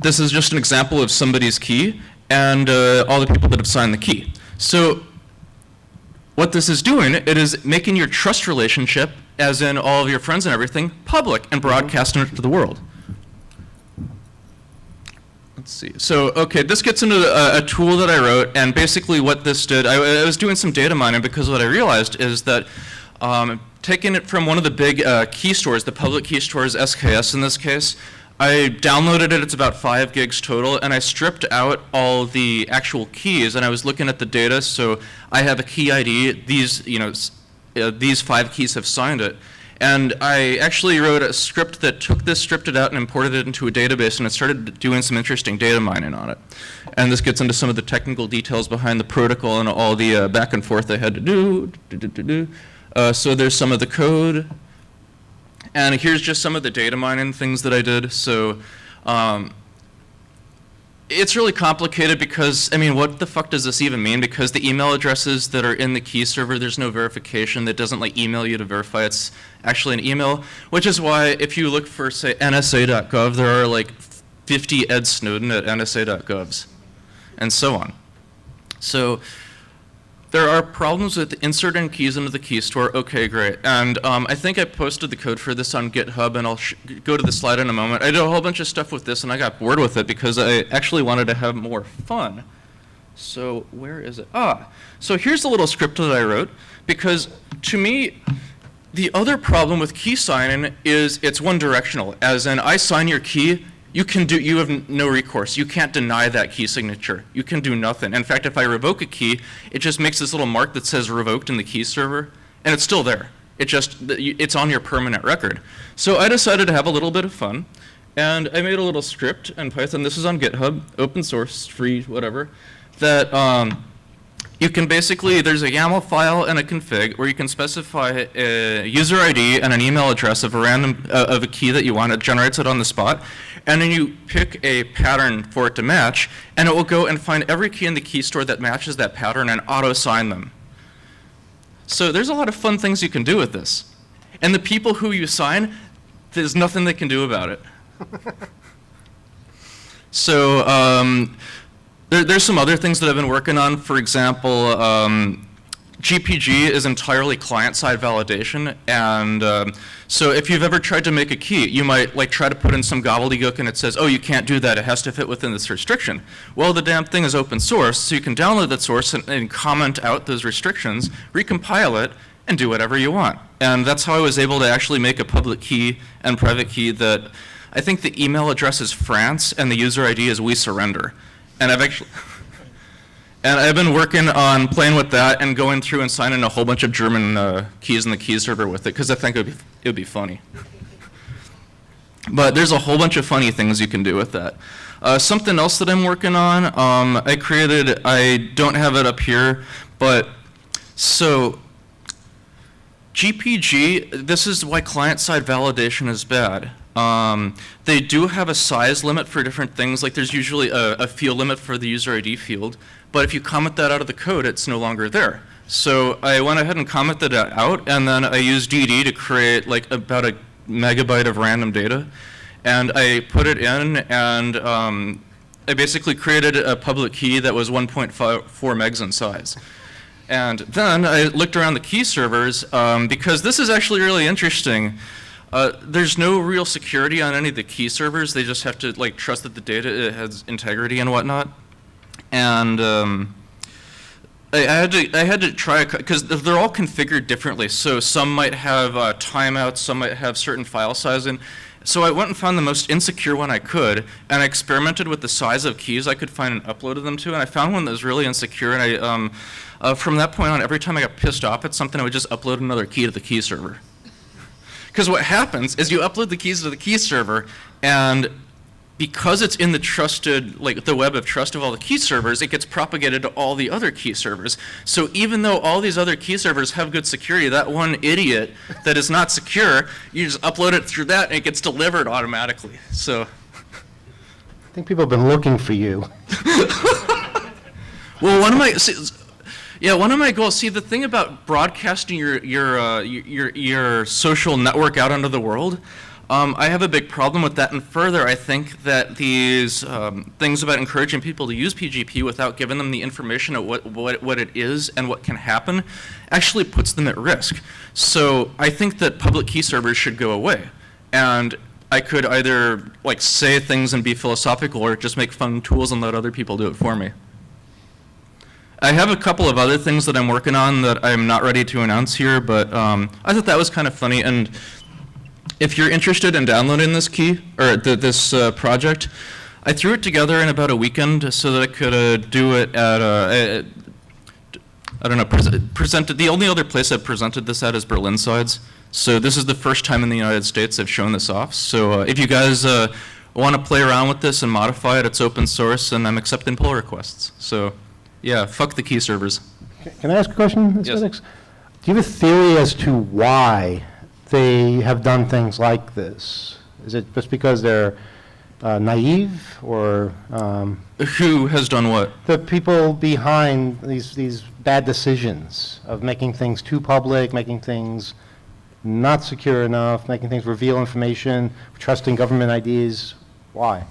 this is just an example of somebody's key and all the people that have signed the key. So what this is doing, it is making your trust relationship, as in all of your friends and everything, public and broadcasting it to the world. Let's see. So, okay, this gets into a tool that I wrote, and basically what this did, I was doing some data mining because what I realized is that taking it from one of the big key stores, the public key stores, SKS in this case, I downloaded it, it's about 5 gigs total, and I stripped out all the actual keys, and I was looking at the data, so I have a key ID, these 5 keys have signed it. And I actually wrote a script that took this, stripped it out, and imported it into a database, and it started doing some interesting data mining on it. And this gets into some of the technical details behind the protocol and all the back and forth I had to do. So there's some of the code. And here's just some of the data mining things that I did. So it's really complicated because, I mean, what the fuck does this even mean? Because the email addresses that are in the key server, there's no verification. That doesn't like email you to verify it's actually an email, which is why if you look for, say, NSA.gov, there are like 50 Ed Snowden at NSA.govs, and so on. So there are problems with inserting keys into the key store. Okay, great. And I think I posted the code for this on GitHub, and I'll go to the slide in a moment. I did a whole bunch of stuff with this, and I got bored with it because I actually wanted to have more fun. So where is it? So here's a little script that I wrote, because to me, the other problem with key signing is it's one directional, as in I sign your key, you have no recourse. You can't deny that key signature. You can do nothing. In fact, if I revoke a key, it just makes this little mark that says revoked in the key server, and it's still there. It's on your permanent record. So I decided to have a little bit of fun, and I made a little script in Python. This is on GitHub, open source, free, whatever, that you can basically, there's a YAML file and a config where you can specify a user ID and an email address of a key that you want. It generates it on the spot. And then you pick a pattern for it to match, and it will go and find every key in the key store that matches that pattern and auto-sign them. So there's a lot of fun things you can do with this. And the people who you sign, there's nothing they can do about it. So there's some other things that I've been working on. For example, GPG is entirely client-side validation, and so if you've ever tried to make a key, you might like try to put in some gobbledygook and it says, oh, you can't do that, it has to fit within this restriction. Well, the damn thing is open source, so you can download that source and comment out those restrictions, recompile it, and do whatever you want. And that's how I was able to actually make a public key and private key that, I think the email address is France and the user ID is we surrender. And I've been working on playing with that and going through and signing a whole bunch of German keys in the key server with it, because I think it would be funny. But there's a whole bunch of funny things you can do with that. Something else that I'm working on, I don't have it up here, but so GPG, this is why client-side validation is bad. They do have a size limit for different things, like there's usually a field limit for the user ID field, but if you comment that out of the code, it's no longer there. So I went ahead and commented that out, and then I used DD to create like about a megabyte of random data, and I put it in, and I basically created a public key that was 1.4 megs in size. And then I looked around the key servers, because this is actually really interesting. There's no real security on any of the key servers. They just have to like trust that the data has integrity and whatnot. And I had to try because they're all configured differently. So some might have timeouts, some might have certain file sizing. So I went and found the most insecure one I could, and I experimented with the size of keys I could find and uploaded them to, and I found one that was really insecure. And from that point on, every time I got pissed off at something, I would just upload another key to the key server. Because what happens is you upload the keys to the key server, and because it's in the trusted, like the web of trust of all the key servers, it gets propagated to all the other key servers. So even though all these other key servers have good security, that one idiot that is not secure, you just upload it through that and it gets delivered automatically. So I think people have been looking for you. well, one of my goals. See, the thing about broadcasting your social network out onto the world, I have a big problem with that. And further, I think that these things about encouraging people to use PGP without giving them the information of what it is and what can happen actually puts them at risk. So I think that public key servers should go away. And I could either like say things and be philosophical, or just make fun tools and let other people do it for me. I have a couple of other things that I'm working on that I'm not ready to announce here, but I thought that was kind of funny. And if you're interested in downloading this key, or this project, I threw it together in about a weekend so that I could do it at, I don't know, presented. The only other place I've presented this at is Berlin Sides. So this is the first time in the United States I've shown this off. So if you guys want to play around with this and modify it, it's open source, and I'm accepting pull requests. So yeah, fuck the key servers. Can I ask a question, Ms. Yes. Physics? Do you have a theory as to why they have done things like this? Is it just because they're naive, or Who has done what? the people behind these bad decisions of making things too public, making things not secure enough, making things reveal information, trusting government IDs? Why?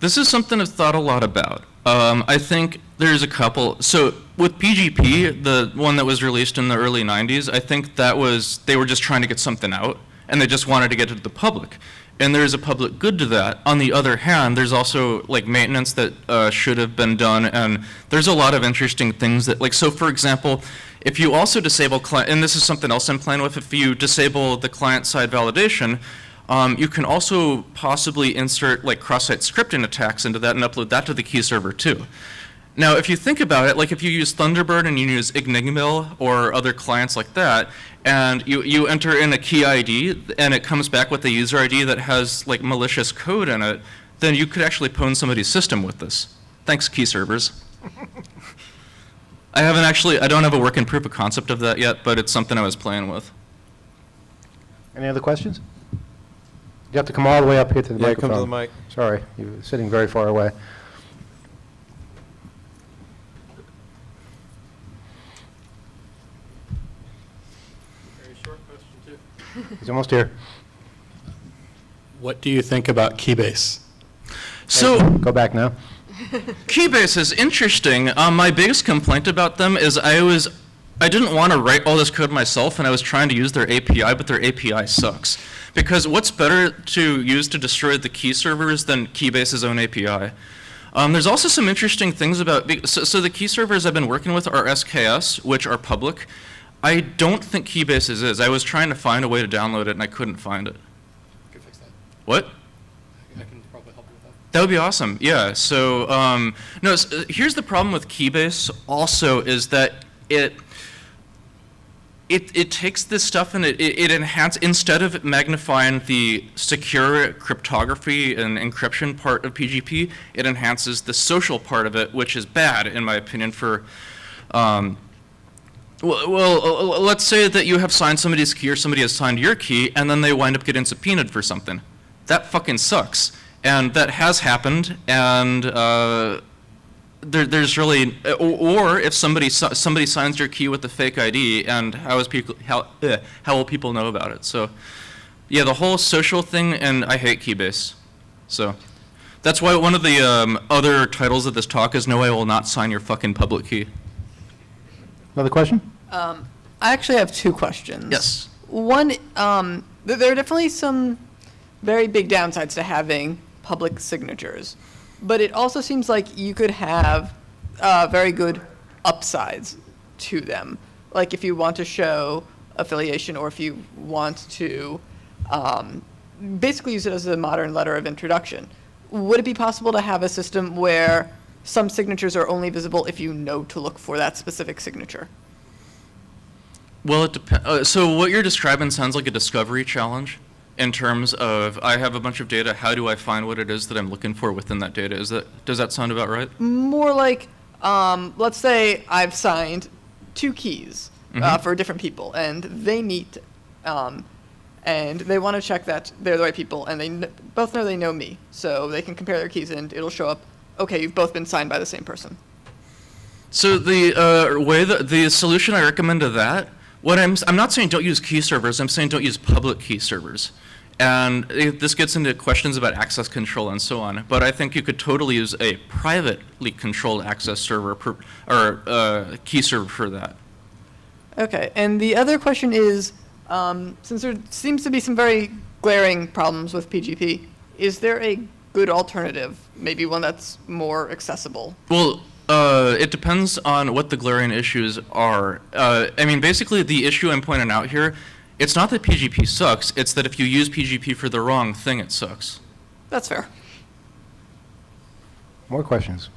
This is something I've thought a lot about. I think there's a couple. So with PGP, the one that was released in the early 90s, I think they were just trying to get something out, and they just wanted to get it to the public. And there's a public good to that. On the other hand, there's also like maintenance that should have been done, and there's a lot of interesting things that, like, so for example, if you also disable client, and this is something else I'm playing with, if you disable the client-side validation, you can also possibly insert like cross-site scripting attacks into that and upload that to the key server too. Now, if you think about it, like if you use Thunderbird and you use Ignigmail or other clients like that, and you enter in a key ID and it comes back with a user ID that has like malicious code in it, then you could actually pwn somebody's system with this. Thanks, key servers. I don't have a working proof of concept of that yet, but it's something I was playing with. Any other questions? You have to come all the way up here to the Yeah, microphone. come to the mic. Sorry, you were sitting very far away. Very short question, too. He's almost here. What do you think about Keybase? So, Go back now. Keybase is interesting. My biggest complaint about them is I didn't want to write all this code myself, and I was trying to use their API, but their API sucks. Because what's better to use to destroy the key servers than Keybase's own API? There's also some interesting things about, so the key servers I've been working with are SKS, which are public. I don't think Keybase's is. I was trying to find a way to download it, and I couldn't find it. You can fix that. What? I can probably help you with that. That would be awesome, yeah. So, no, here's the problem with Keybase also is that it takes this stuff and it enhances, instead of magnifying the secure cryptography and encryption part of PGP, it enhances the social part of it, which is bad, in my opinion, for, well, let's say that you have signed somebody's key or somebody has signed your key, and then they wind up getting subpoenaed for something. That fucking sucks. And that has happened, and there's really, or if somebody signs your key with a fake ID, and how will people know about it? So, yeah, the whole social thing, and I hate Keybase. So, that's why one of the other titles of this talk is "No, I will not sign your fucking public key." Another question? I actually have two questions. Yes. One, there are definitely some very big downsides to having public signatures, but it also seems like you could have very good upsides. to them. Like if you want to show affiliation or if you want to basically use it as a modern letter of introduction. Would it be possible to have a system where some signatures are only visible if you know to look for that specific signature? Well, it depends. So what you're describing sounds like a discovery challenge in terms of I have a bunch of data. How do I find what it is that I'm looking for within that data? Does that sound about right? More like, let's say I've signed 2 keys for different people, and they meet, and they want to check that they're the right people, and they both know they know me, so they can compare their keys, and it'll show up, okay, you've both been signed by the same person. So the solution I recommend to that, I'm not saying don't use key servers. I'm saying don't use public key servers. And this gets into questions about access control and so on. But I think you could totally use a privately controlled access server or key server for that. Okay, and the other question is, since there seems to be some very glaring problems with PGP, is there a good alternative, maybe one that's more accessible? Well, it depends on what the glaring issues are. I mean, basically, the issue I'm pointing out here, it's not that PGP sucks, it's that if you use PGP for the wrong thing, it sucks. That's fair. More questions?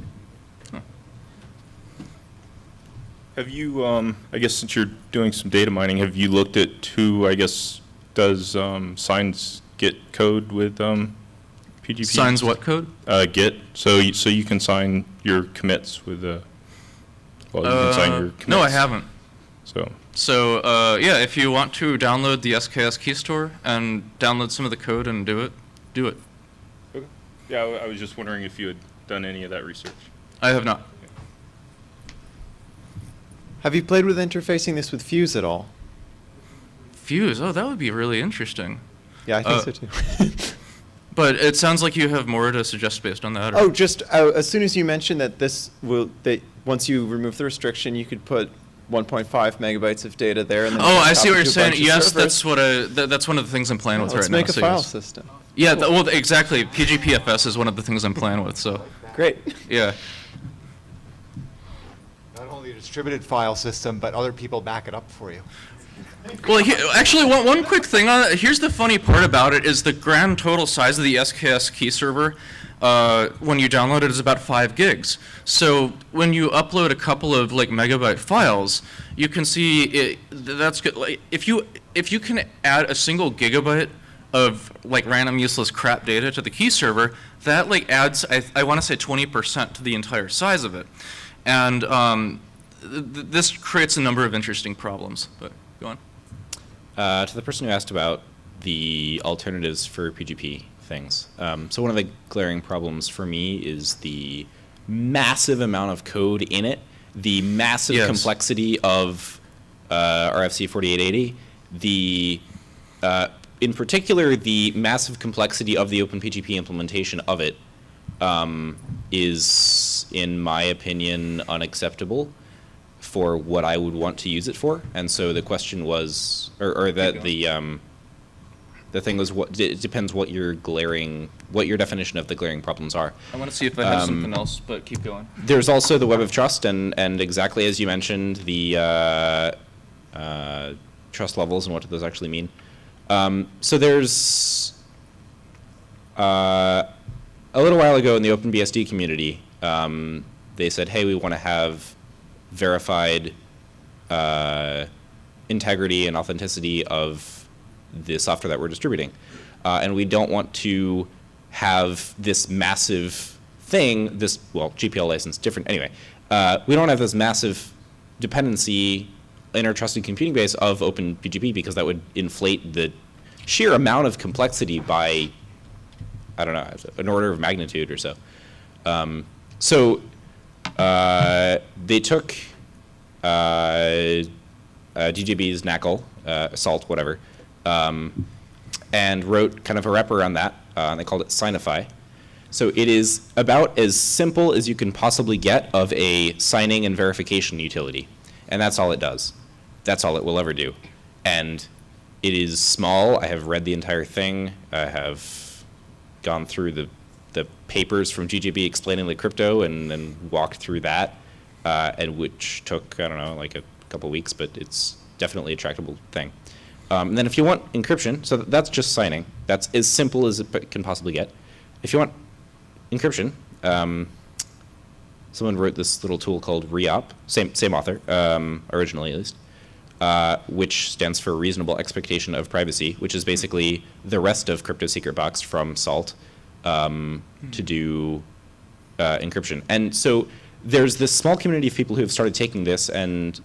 Have you, I guess since you're doing some data mining, have you looked at who, I guess, does signs Git code with PGP? Signs what code? Git. So you can sign your commits with you can sign your commits. No, I haven't. So yeah, if you want to download the SKS key store and download some of the code and do it, do it. Okay. Yeah, I was just wondering if you had done any of that research. I have not. Have you played with interfacing this with Fuse at all? Fuse? Oh, that would be really interesting. Yeah, I think so too. But it sounds like you have more to suggest based on that. Or? Oh, just as soon as you mentioned that that once you remove the restriction, you could put 1.5 megabytes of data there. And then I see what you're saying. Yes, servers. that's one of the things I'm playing with right now. Let's make a so file yes. system. Yeah, well, exactly. PGPFS is one of the things I'm playing with. So great. Yeah. Not only a distributed file system, but other people back it up for you. Well, actually, one quick thing on it. Here's the funny part about it is the grand total size of the SKS key server when you download it is about 5 gigs. So when you upload a couple of megabyte files, you can see that's good. Like, if you can add a single gigabyte of random useless crap data to the key server, that adds I want to say 20% to the entire size of it, and this creates a number of interesting problems. But go on. To the person who asked about the alternatives for PGP things. So one of the glaring problems for me is the massive amount of code in it, the massive complexity of RFC 4880, in particular, the massive complexity of the OpenPGP implementation of it is, in my opinion, unacceptable for what I would want to use it for. And so the question was, the thing was, it depends what your definition of the glaring problems are. I want to see if I have something else, but keep going. There's also the web of trust, and exactly as you mentioned, the trust levels and what do those actually mean. So there's a little while ago in the OpenBSD community, they said, hey, we want to have verified integrity and authenticity of the software that we're distributing. And we don't want to have this massive thing, GPL license, different, anyway. We don't have this massive dependency in our trusted computing base of OpenPGP because that would inflate the sheer amount of complexity by, I don't know, an order of magnitude or so. They took DJB's NACL, Salt, whatever, and wrote kind of a wrapper around that, and they called it Signify. So it is about as simple as you can possibly get of a signing and verification utility, and that's all it does. That's all it will ever do. And it is small. I have read the entire thing. I have gone through the papers from GJB explaining the crypto and walked through that, and which took, I don't know, like couple weeks, but it's definitely a tractable thing. And then if you want encryption, so that's just signing. That's as simple as it can possibly get. If you want encryption, someone wrote this little tool called H.O.P.E, same author, originally at least, which stands for Reasonable Expectation of Privacy, which is basically the rest of Crypto Secret Box from Salt to do encryption. And so there's this small community of people who have started taking this and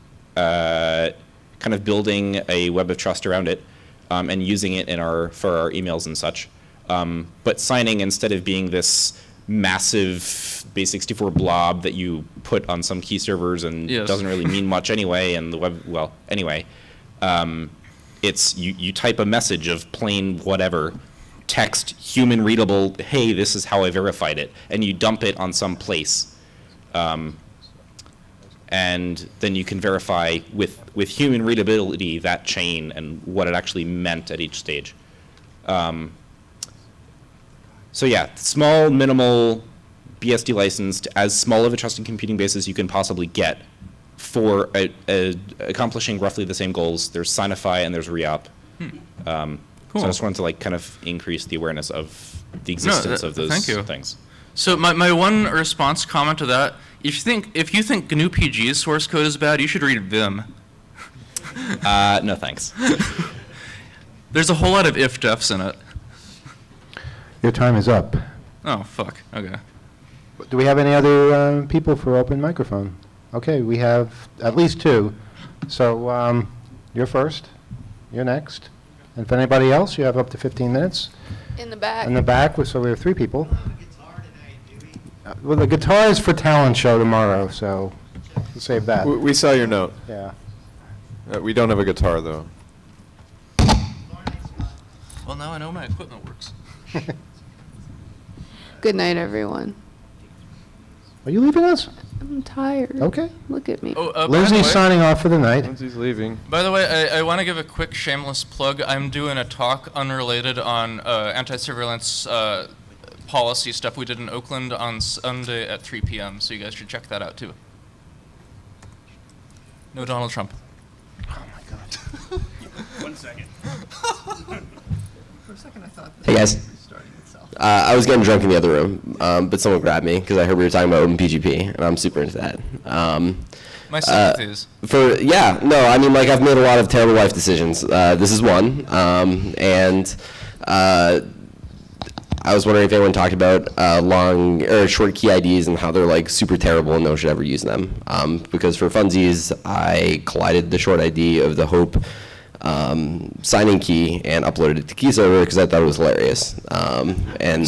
kind of building a web of trust around it and using it for our emails and such. But signing, instead of being this massive base64 blob that you put on some key servers and doesn't really mean much anyway, and the web, well, anyway, it's you type a message of plain whatever, text, human readable, hey, this is how I verified it, and you dump it on some place. And then you can verify with human readability that chain and what it actually meant at each stage. So yeah, small, minimal BSD licensed, as small of a trusted computing base as you can possibly get for accomplishing roughly the same goals. There's Signify and there's H.O.P.E. Cool. So I just wanted to like kind of increase the awareness of the existence of those things. So my one response comment to that, if you think GNU PG's source code is bad, you should read Vim. No thanks. There's a whole lot of if-defs in it. Your time is up. Oh, fuck. Okay. Do we have any other people for open microphone? Okay, we have at least two. So you're first. You're next. And if anybody else, you have up to 15 minutes. In the back. In the back, so we have three people. Well, the guitar is for talent show tomorrow, so we'll save that. We saw your note. Yeah. We don't have a guitar, though. Well, now I know my equipment works. Good night, everyone. Are you leaving us? I'm tired. Okay. Look at me. Oh, by the Lindsay's way- signing off for the night. Lindsay's leaving. By the way, I want to give a quick shameless plug. I'm doing a talk unrelated on anti-surveillance policy stuff we did in Oakland on Sunday at 3 p.m., so you guys should check that out, too. No Donald Trump. Oh, my God. 1 second. For a second, I thought Hey, guys. starting itself. I was getting drunk in the other room, but someone grabbed me because I heard we were talking about OpenPGP, and I'm super into that. My sympathies. I mean, like, I've made a lot of terrible life decisions. This is one, and I was wondering if anyone talked about long or short key IDs and how they're like super terrible and no one should ever use them. Because for funsies, I collided the short ID of the H.O.P.E signing key and uploaded it to key server because I thought it was hilarious.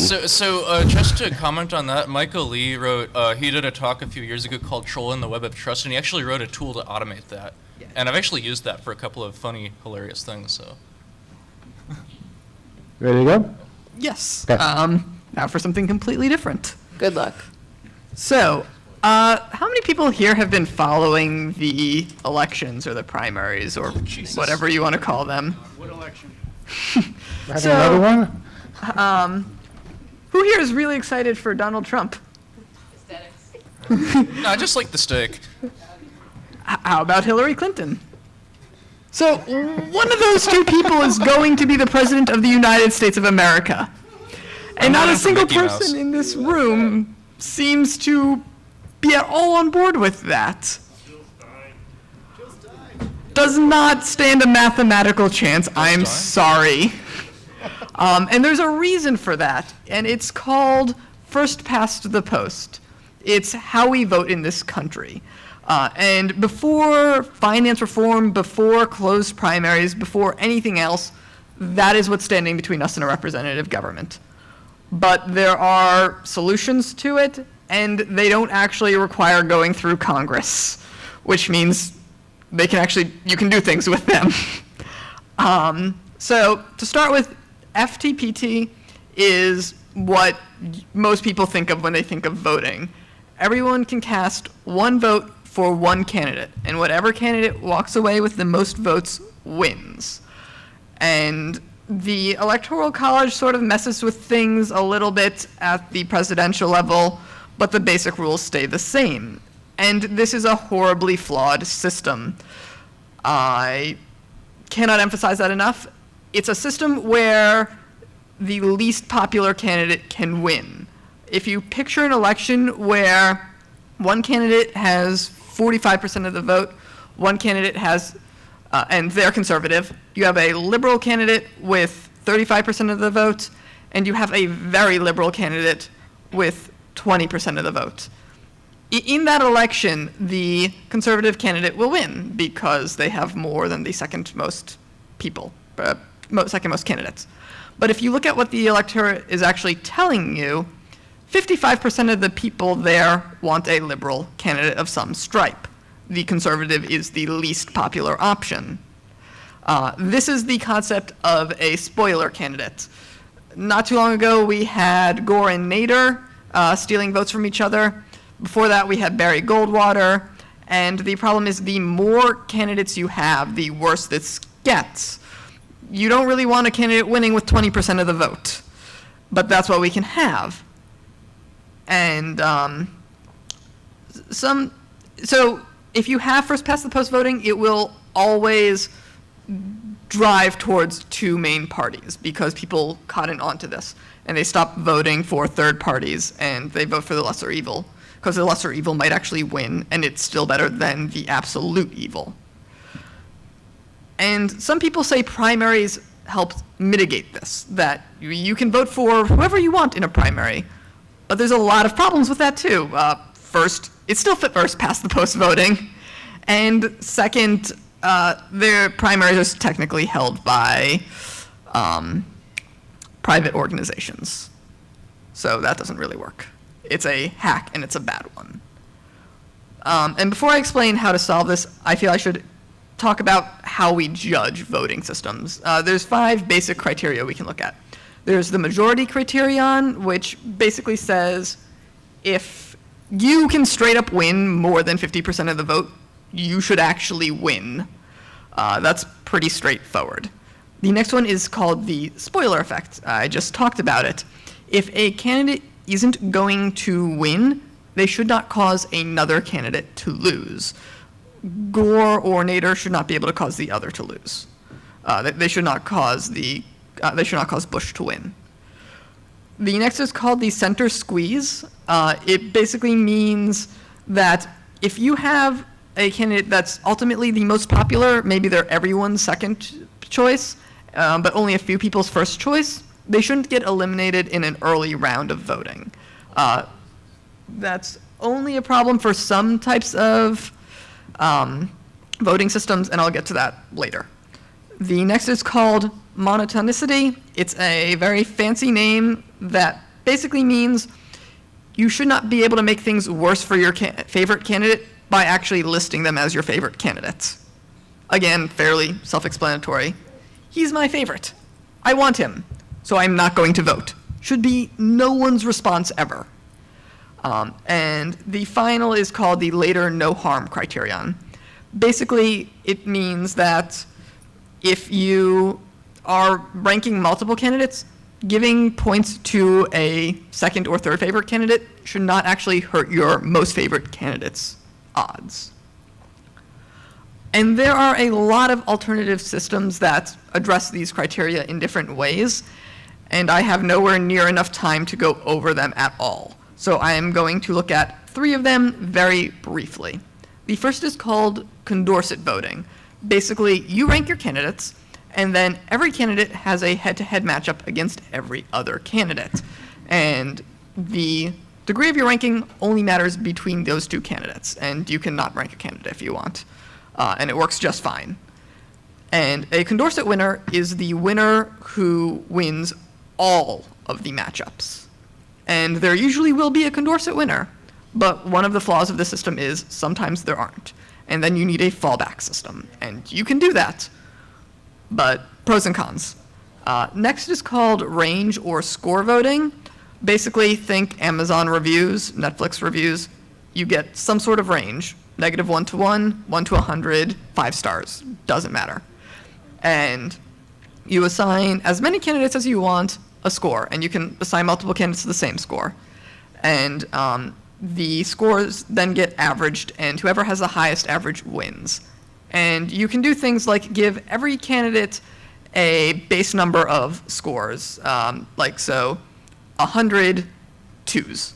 So just to comment on that, Michael Lee wrote, he did a talk a few years ago called Trolling the Web of Trust, and he actually wrote a tool to automate that. Yeah. And I've actually used that for a couple of funny, hilarious things, so. Ready to go? Yes. Okay. Now for something completely different. Good luck. So, how many people here have been following the elections or the primaries or whatever you want to call them? What election? Having another one? Who here is really excited for Donald Trump? No, I just like the steak. How about Hillary Clinton? So, one of those two people is going to be the President of the United States of America. And not a single person in this room seems to be at all on board with that. Does not stand a mathematical chance. I'm sorry. And there's a reason for that, and it's called first past the post. It's how we vote in this country. And before finance reform, before closed primaries, before anything else, that is what's standing between us and a representative government. But there are solutions to it, and they don't actually require going through Congress, which means they can actually, you can do things with them. So to start with, FTPT is what most people think of when they think of voting. Everyone can cast one vote for one candidate, and whatever candidate walks away with the most votes wins. And the Electoral College sort of messes with things a little bit at the presidential level, but the basic rules stay the same. And this is a horribly flawed system. I cannot emphasize that enough. It's a system where the least popular candidate can win. If you picture an election where one candidate has 45% of the vote, one candidate has, and they're conservative, you have a liberal candidate with 35% of the vote, and you have a very liberal candidate with 20% of the vote. In that election, the conservative candidate will win because they have more than the second most people, second most candidates. But if you look at what the electorate is actually telling you, 55% of the people there want a liberal candidate of some stripe. The conservative is the least popular option. This is the concept of a spoiler candidate. Not too long ago, we had Gore and Nader stealing votes from each other. Before that, we had Barry Goldwater. And the problem is the more candidates you have, the worse this gets. You don't really want a candidate winning with 20% of the vote. But that's what we can have. And so if you have first past the post voting, it will always drive towards two main parties because people cotton onto this and they stop voting for third parties and they vote for the lesser evil because the lesser evil might actually win and it's still better than the absolute evil. And some people say primaries help mitigate this, that you can vote for whoever you want in a primary. But there's a lot of problems with that too. First, it's still first past the post voting. And second, their primaries are technically held by private organizations. So that doesn't really work. It's a hack and it's a bad one. And before I explain how to solve this, I feel I should talk about how we judge voting systems. There's 5 basic criteria we can look at. There's the majority criterion, which basically says if you can straight up win more than 50% of the vote, you should actually win. That's pretty straightforward. The next one is called the spoiler effect. I just talked about it. If a candidate isn't going to win, they should not cause another candidate to lose. Gore or Nader should not be able to cause the other to lose. They should not cause Bush to win. The next is called the center squeeze. It basically means that if you have a candidate that's ultimately the most popular, maybe they're everyone's second choice, but only a few people's first choice, they shouldn't get eliminated in an early round of voting. That's only a problem for some types of voting systems, and I'll get to that later. The next is called monotonicity. It's a very fancy name that basically means you should not be able to make things worse for your favorite candidate by actually listing them as your favorite candidates. Again, fairly self-explanatory. He's my favorite. I want him, so I'm not going to vote. Should be no one's response ever. And the final is called the later no harm criterion. Basically, it means that if you are ranking multiple candidates, giving points to a second or third favorite candidate should not actually hurt your most favorite candidate's odds. And there are a lot of alternative systems that address these criteria in different ways, and I have nowhere near enough time to go over them at all. So I am going to look at 3 of them very briefly. The first is called Condorcet voting. Basically, you rank your candidates, and then every candidate has a head-to-head matchup against every other candidate. And the degree of your ranking only matters between those 2 candidates, and you cannot rank a candidate if you want. And it works just fine. And a Condorcet winner is the winner who wins all of the matchups. And there usually will be a Condorcet winner, but one of the flaws of the system is sometimes there aren't. And then you need a fallback system, and you can do that. But pros and cons. Next is called range or score voting. Basically, think Amazon reviews, Netflix reviews. You get some sort of range, -1 to 1, 1 to 100, 5 stars, doesn't matter. And you assign as many candidates as you want a score, and you can assign multiple candidates to the same score. And the scores then get averaged, and whoever has the highest average wins. And you can do things like give every candidate a base number of scores, like so 100 twos,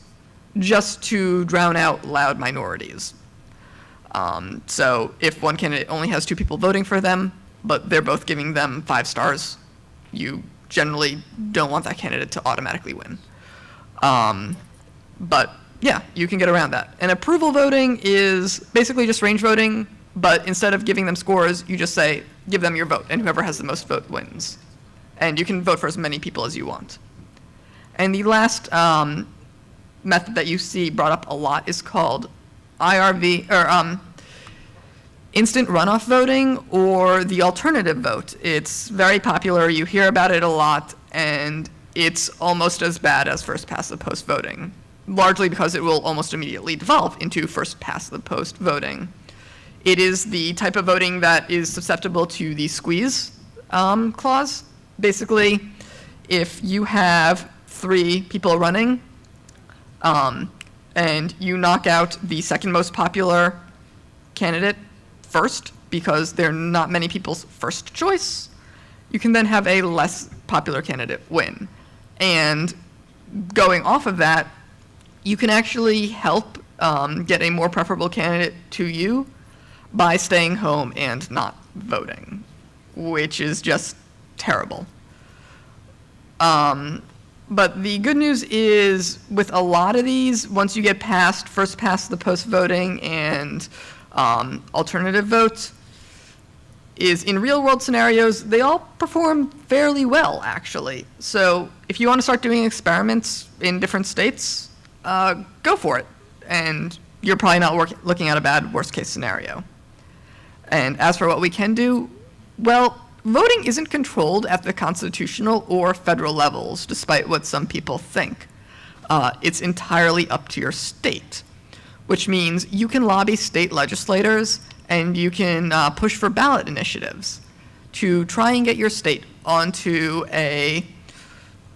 just to drown out loud minorities. So if one candidate only has 2 people voting for them, but they're both giving them 5 stars, you generally don't want that candidate to automatically win. But yeah, you can get around that. And approval voting is basically just range voting, but instead of giving them scores, you just say, give them your vote, and whoever has the most vote wins. And you can vote for as many people as you want. And the last method that you see brought up a lot is called IRV, or instant runoff voting, or the alternative vote. It's very popular, you hear about it a lot, and it's almost as bad as first past the post voting, largely because it will almost immediately devolve into first past the post voting. It is the type of voting that is susceptible to the squeeze clause. Basically, if you have 3 people running, and you knock out the second most popular candidate first, because they're not many people's first choice, you can then have a less popular candidate win. And going off of that, you can actually help get a more preferable candidate to you by staying home and not voting, which is just terrible. But the good news is, with a lot of these, once you get past first past the post voting and alternative votes, is in real world scenarios, they all perform fairly well, actually. So if you want to start doing experiments in different states, go for it. And you're probably not looking at a bad worst case scenario. And as for what we can do, well, voting isn't controlled at the constitutional or federal levels, despite what some people think. It's entirely up to your state, which means you can lobby state legislators and you can push for ballot initiatives to try and get your state onto a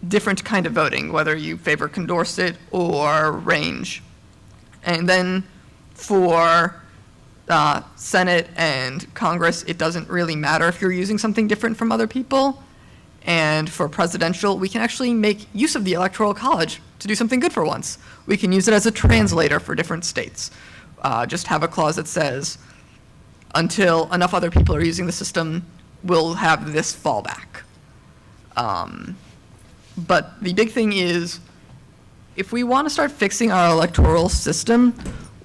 different kind of voting, whether you favor Condorcet or range. And then for Senate and Congress, it doesn't really matter if you're using something different from other people. And for presidential, we can actually make use of the Electoral College to do something good for once. We can use it as a translator for different states. Just have a clause that says, until enough other people are using the system, we'll have this fallback. But the big thing is, if we want to start fixing our electoral system,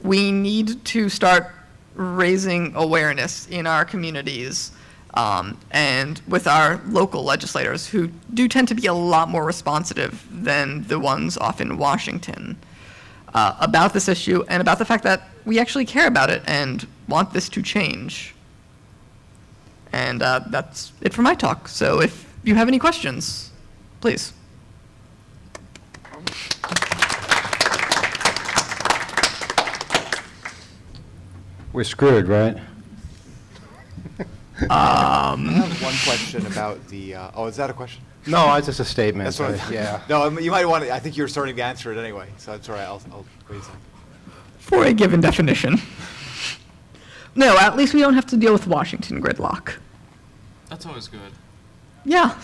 we need to start raising awareness in our communities and with our local legislators, who do tend to be a lot more responsive than the ones off in Washington, about this issue and about the fact that we actually care about it and want this to change. And that's it for my talk. So if you have any questions, please. We're screwed, right? I have one question about the, oh, is that a question? No, it's just a statement. That's what Yeah. No, you might want to, I think you were starting to answer it anyway, so that's all right, I'll wait a second. For a given definition. No, at least we don't have to deal with Washington gridlock. That's always good. Yeah.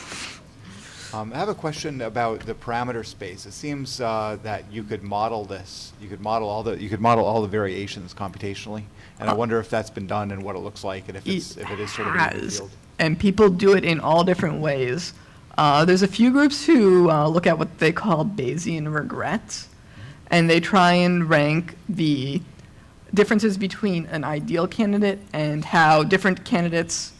I have a question about the parameter space. It seems that you could model this. You could model all the variations computationally, and I wonder if that's been done and what it looks like, and if it is sort of in the field. And people do it in all different ways. There's a few groups who look at what they call Bayesian regret, and they try and rank the differences between an ideal candidate and how different candidates,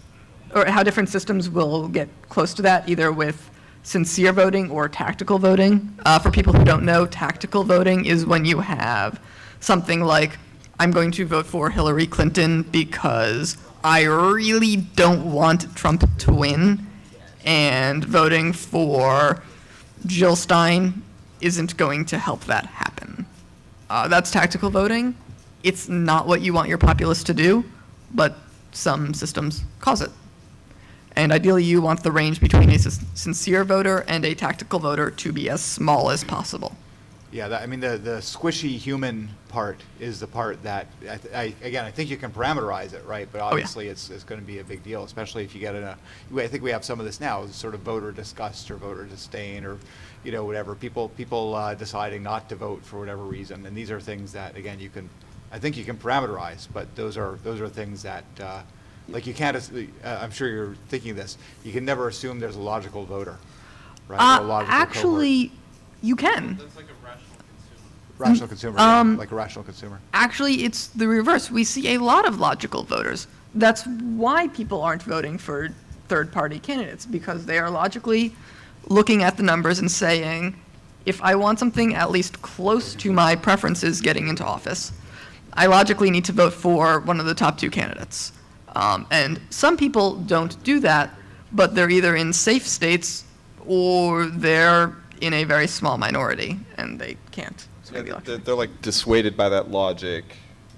or how different systems will get close to that, either with sincere voting or tactical voting. For people who don't know, tactical voting is when you have something like, I'm going to vote for Hillary Clinton because I really don't want Trump to win, and voting for Jill Stein isn't going to help that happen. That's tactical voting. It's not what you want your populace to do, but some systems cause it. And ideally, you want the range between a sincere voter and a tactical voter to be as small as possible. Yeah, I mean, the squishy human part is the part that, I think you can parameterize it, right? But obviously it's going to be a big deal, especially if you get I think we have some of this now, sort of voter disgust or voter disdain or, whatever, people deciding not to vote for whatever reason. And these are things that, again, I think you can parameterize, but those are things that, like you can't, I'm sure you're thinking this, you can never assume there's a logical voter, right? Or a logical actually, you can. That's like a rational consumer, like a rational consumer. Actually, it's the reverse. We see a lot of logical voters. That's why people aren't voting for third-party candidates, because they are logically looking at the numbers and saying, if I want something at least close to my preferences getting into office, I logically need to vote for one of the top two candidates. And some people don't do that, but they're either in safe states or they're in a very small minority, and they can't. Yeah, they're like dissuaded by that logic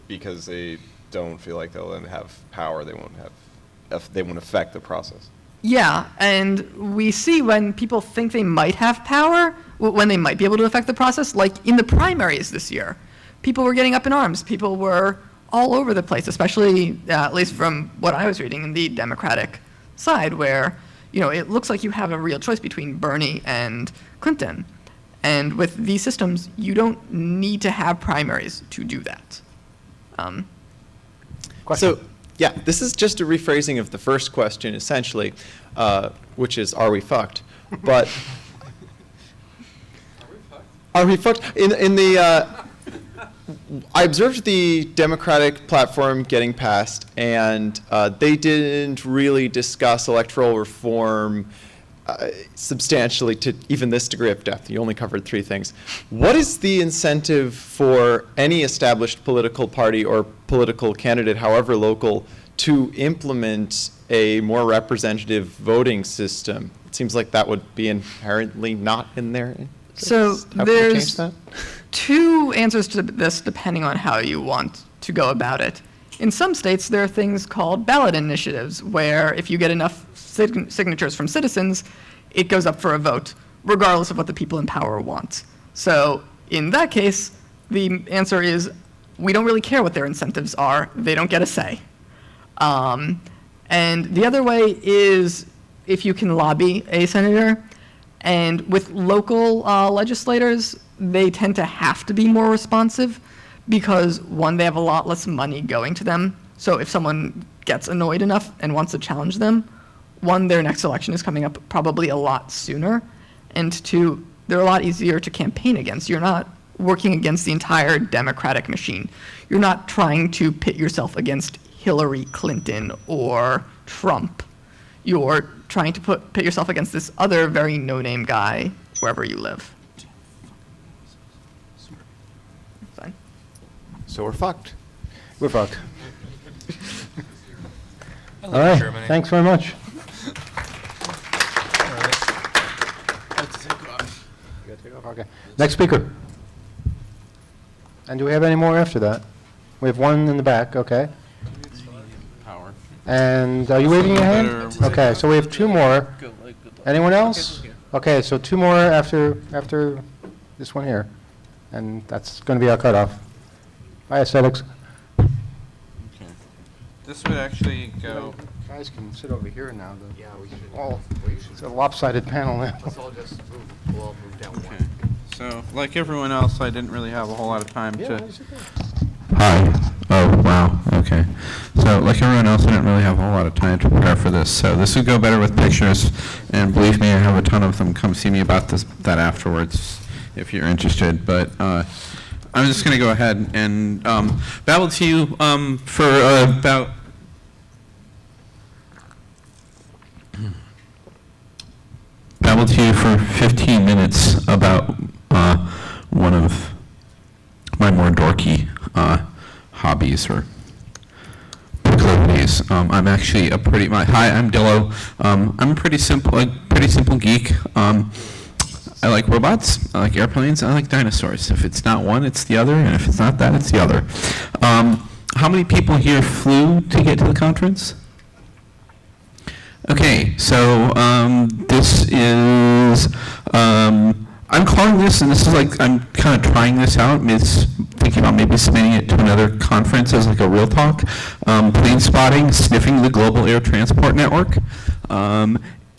because they don't feel like they'll then have power. They won't affect the process. Yeah, and we see when people think they might have power, when they might be able to affect the process, like in the primaries this year, people were getting up in arms. People were all over the place, especially, at least from what I was reading, in the Democratic side, where, it looks like you have a real choice between Bernie and Clinton. And with these systems, you don't need to have primaries to do that. So, yeah, this is just a rephrasing of the first question, essentially, which is, are we fucked? But are we fucked? I observed the Democratic platform getting passed, and they didn't really discuss electoral reform substantially to even this degree of depth. You only covered 3 things. What is the incentive for any established political party or political candidate, however local, to implement a more representative voting system? It seems like that would be inherently not in there. So How can we change there's that? 2 answers to this depending on how you want to go about it. In some states, there are things called ballot initiatives, where if you get enough signatures from citizens, it goes up for a vote, regardless of what the people in power want. So in that case, the answer is, we don't really care what their incentives are. They don't get a say. And the other way is if you can lobby a senator. And with local legislators, they tend to have to be more responsive because, one, they have a lot less money going to them. So if someone gets annoyed enough and wants to challenge them, 1, their next election is coming up probably a lot sooner, and 2, they're a lot easier to campaign against. You're not working against the entire Democratic machine. You're not trying to pit yourself against Hillary Clinton or Trump. You're trying to pit yourself against this other very no-name guy wherever you live. Fine. So we're fucked. We're fucked. All right, thanks very much. Okay. Next speaker. And do we have any more after that? We have one in the back, okay. Power. And are you waving your hand? Okay, so we have 2 more. Anyone else? Okay, so 2 more after this one here. And that's going to be our cutoff. Bye, aesthetics. Okay. This would actually go. Guys can sit over here now. Yeah, we should. It's a lopsided panel now. Let's all just move down Okay. one. So, like everyone else, I didn't really have a whole lot of time to. Hi. Oh, wow. Okay. So, like everyone else, I didn't really have a whole lot of time to prepare for this. So, this would go better with pictures. And believe me, I have a ton of them. Come see me about that afterwards if you're interested. But I'm just going to go ahead and babble to you for about. Babble to you for 15 minutes about one of my more dorky hobbies or proclivities. I'm actually hi, I'm Dillo. I'm a pretty simple geek. I like robots, I like airplanes, I like dinosaurs. If it's not one, it's the other, and if it's not that, it's the other. How many people here flew to get to the conference? Okay, so this is, I'm calling this, and this is like, I'm kind of trying this out, thinking about maybe submitting it to another conference as like a real talk. Plane spotting, sniffing the global air transport network.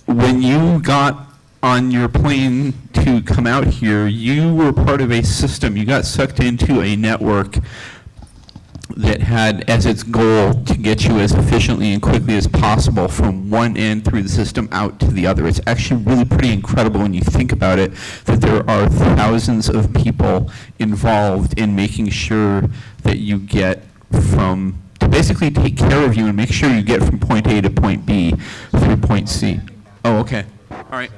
When you got on your plane to come out here, you were part of a system. You got sucked into a network that had as its goal to get you as efficiently and quickly as possible from one end through the system out to the other. It's actually really pretty incredible when you think about it, that there are thousands of people involved in making sure that you get to basically take care of you and make sure you get from point A to point B through point C. Oh, okay. All right.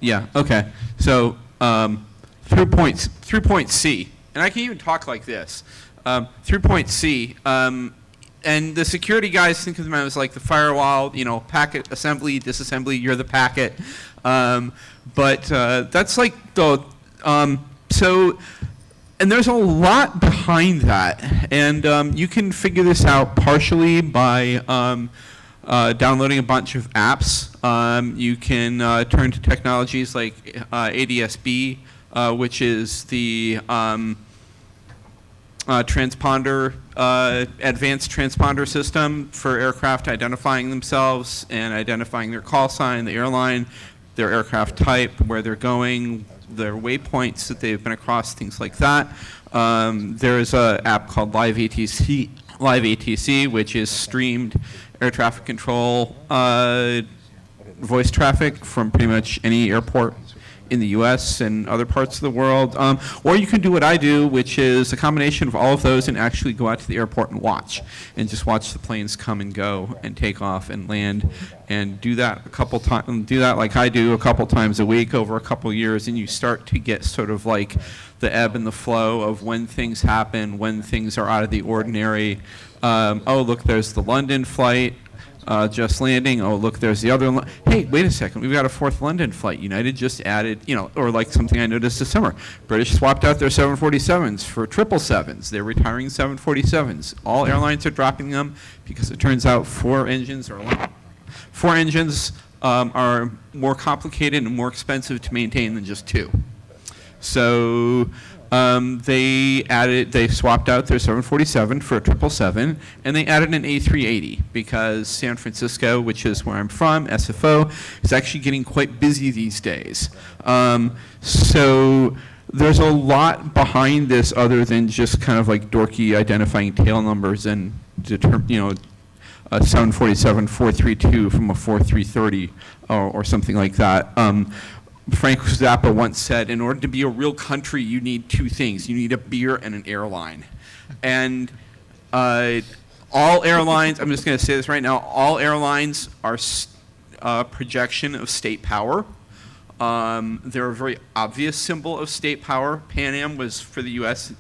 Yeah, okay. So through point C, and I can even talk like this. Through point C, and the security guys think of them as like the firewall, packet assembly, disassembly, you're the packet. But that's like the, so, and there's a lot behind that. And you can figure this out partially by downloading a bunch of apps. You can turn to technologies like ADS-B, which is the transponder, advanced transponder system for aircraft identifying themselves and identifying their call sign, the airline, their aircraft type, where they're going, their waypoints that they've been across, things like that. There's an app called Live ATC, which is streamed air traffic control voice traffic from pretty much any airport in the U.S. and other parts of the world. Or you can do what I do, which is a combination of all of those and actually go out to the airport and just watch the planes come and go and take off and land, and do that a couple times, do that like I do a couple times a week over a couple years, and you start to get sort of like the ebb and the flow of when things happen, when things are out of the ordinary. Oh, look, there's the London flight. Just landing. Oh, look, there's the other. Hey, wait a second. We've got a fourth London flight. United just added, or like something I noticed this summer. British swapped out their 747s for 777s. They're retiring 747s. All airlines are dropping them because it turns out four engines are more complicated and more expensive to maintain than just two. So they swapped out their 747 for a 777, and they added an A380 because San Francisco, which is where I'm from, SFO, is actually getting quite busy these days. So there's a lot behind this other than just kind of like dorky identifying tail numbers and a 747-432 from a 4330 or something like that. Frank Zappa once said, in order to be a real country, you need two things. You need a beer and an airline. And all airlines, I'm just going to say this right now, all airlines are projection of state power. They're a very obvious symbol of state power. Pan Am was for the U.S.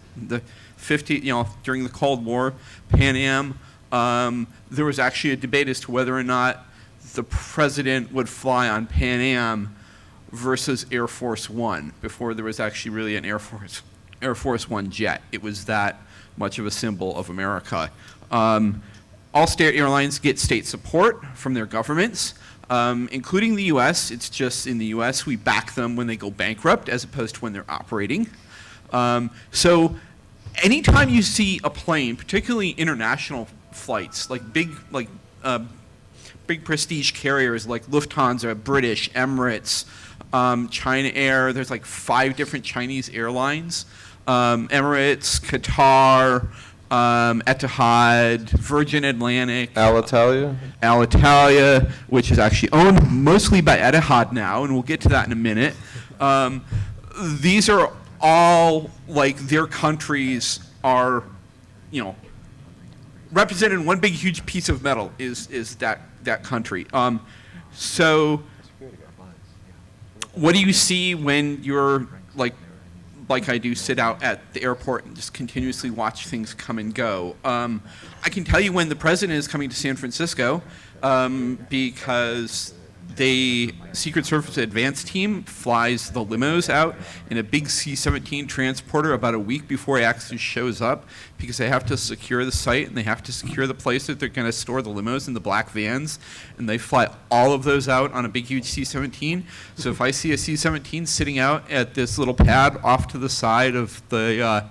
During the Cold War, Pan Am, there was actually a debate as to whether or not the president would fly on Pan Am versus Air Force One before there was actually really an Air Force One jet. It was that much of a symbol of America. All state airlines get state support from their governments, including the U.S. It's just in the U.S. we back them when they go bankrupt as opposed to when they're operating. So anytime you see a plane, particularly international flights, like big prestige carriers like Lufthansa, British, Emirates, China Air, there's like 5 different Chinese airlines, Emirates, Qatar, Etihad, Virgin Atlantic, Alitalia, which is actually owned mostly by Etihad now, and we'll get to that in a minute. These are all like their countries are, represented in one big huge piece of metal is that country. So what do you see when you're like I do, sit out at the airport and just continuously watch things come and go? I can tell you when the president is coming to San Francisco, because Secret Service advance team flies the limos out in a big C-17 transporter about a week before it actually shows up, because they have to secure the site and they have to secure the place that they're going to store the limos in the black vans, and they fly all of those out on a big huge C-17. So if I see a C-17 sitting out at this little pad off to the side of the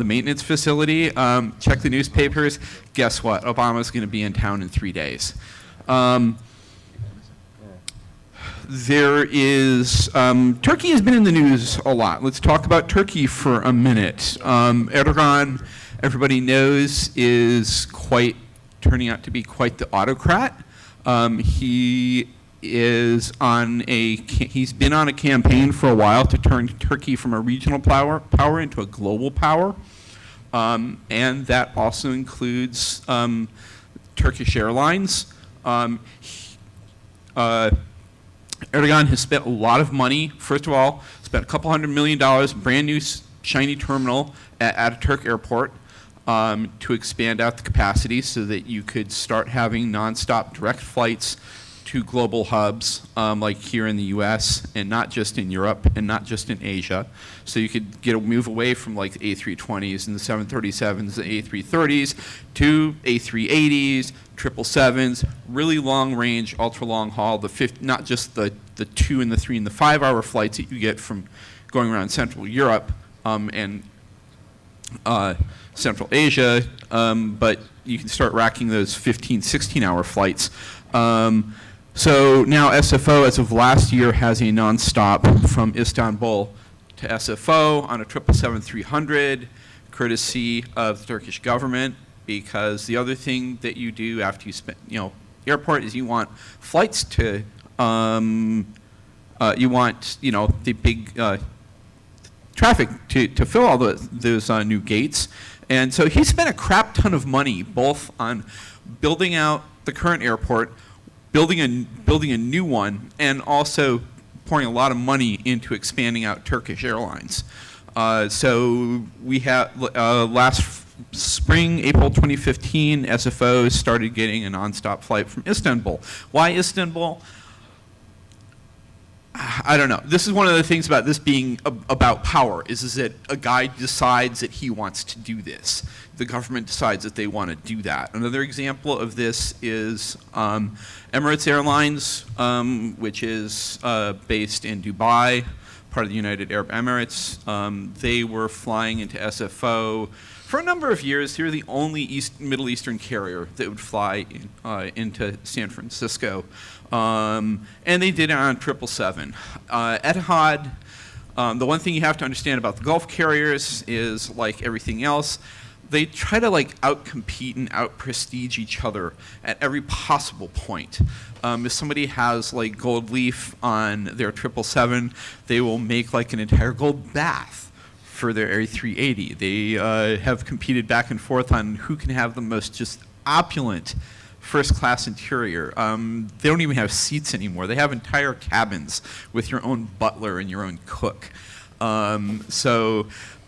maintenance facility, check the newspapers, guess what? Obama's going to be in town in 3 days. Turkey has been in the news a lot. Let's talk about Turkey for a minute. Erdogan, everybody knows, is turning out to be quite the autocrat. He's been on a campaign for a while to turn Turkey from a regional power into a global power. And that also includes Turkish Airlines. Erdogan has spent a lot of money. First of all, spent a couple $100 million, brand new shiny terminal at Ataturk Airport to expand out the capacity so that you could start having nonstop direct flights to global hubs like here in the U.S. and not just in Europe and not just in Asia. So you could move away from like the A320s and the 737s, the A330s to A380s, 777s, really long range, ultra long haul, not just the 2 and the 3 and the 5 hour flights that you get from going around Central Europe and Central Asia, but you can start racking those 15, 16 hour flights. So now SFO, as of last year, has a nonstop from Istanbul to SFO on a 777-300, courtesy of the Turkish government, because the other thing that you do after you spend, airport is you want flights to, the big traffic to fill all those new gates. And so he spent a crap ton of money both on building out the current airport, building a new one, and also pouring a lot of money into expanding out Turkish Airlines. So we have last spring, April 2015, SFO started getting a nonstop flight from Istanbul. Why Istanbul? I don't know. This is one of the things about this being about power, is that a guy decides that he wants to do this. The government decides that they want to do that. Another example of this is Emirates Airlines, which is based in Dubai, part of the United Arab Emirates. They were flying into SFO for a number of years. They were the only Middle Eastern carrier that would fly into San Francisco. And they did it on 777. Etihad, the one thing you have to understand about the Gulf carriers is, like everything else, they try to outcompete and out-prestige each other at every possible point. If somebody has gold leaf on their 777, they will make an entire gold bath for their A380. They have competed back and forth on who can have the most just opulent first-class interior. They don't even have seats anymore. They have entire cabins with your own butler and your own cook.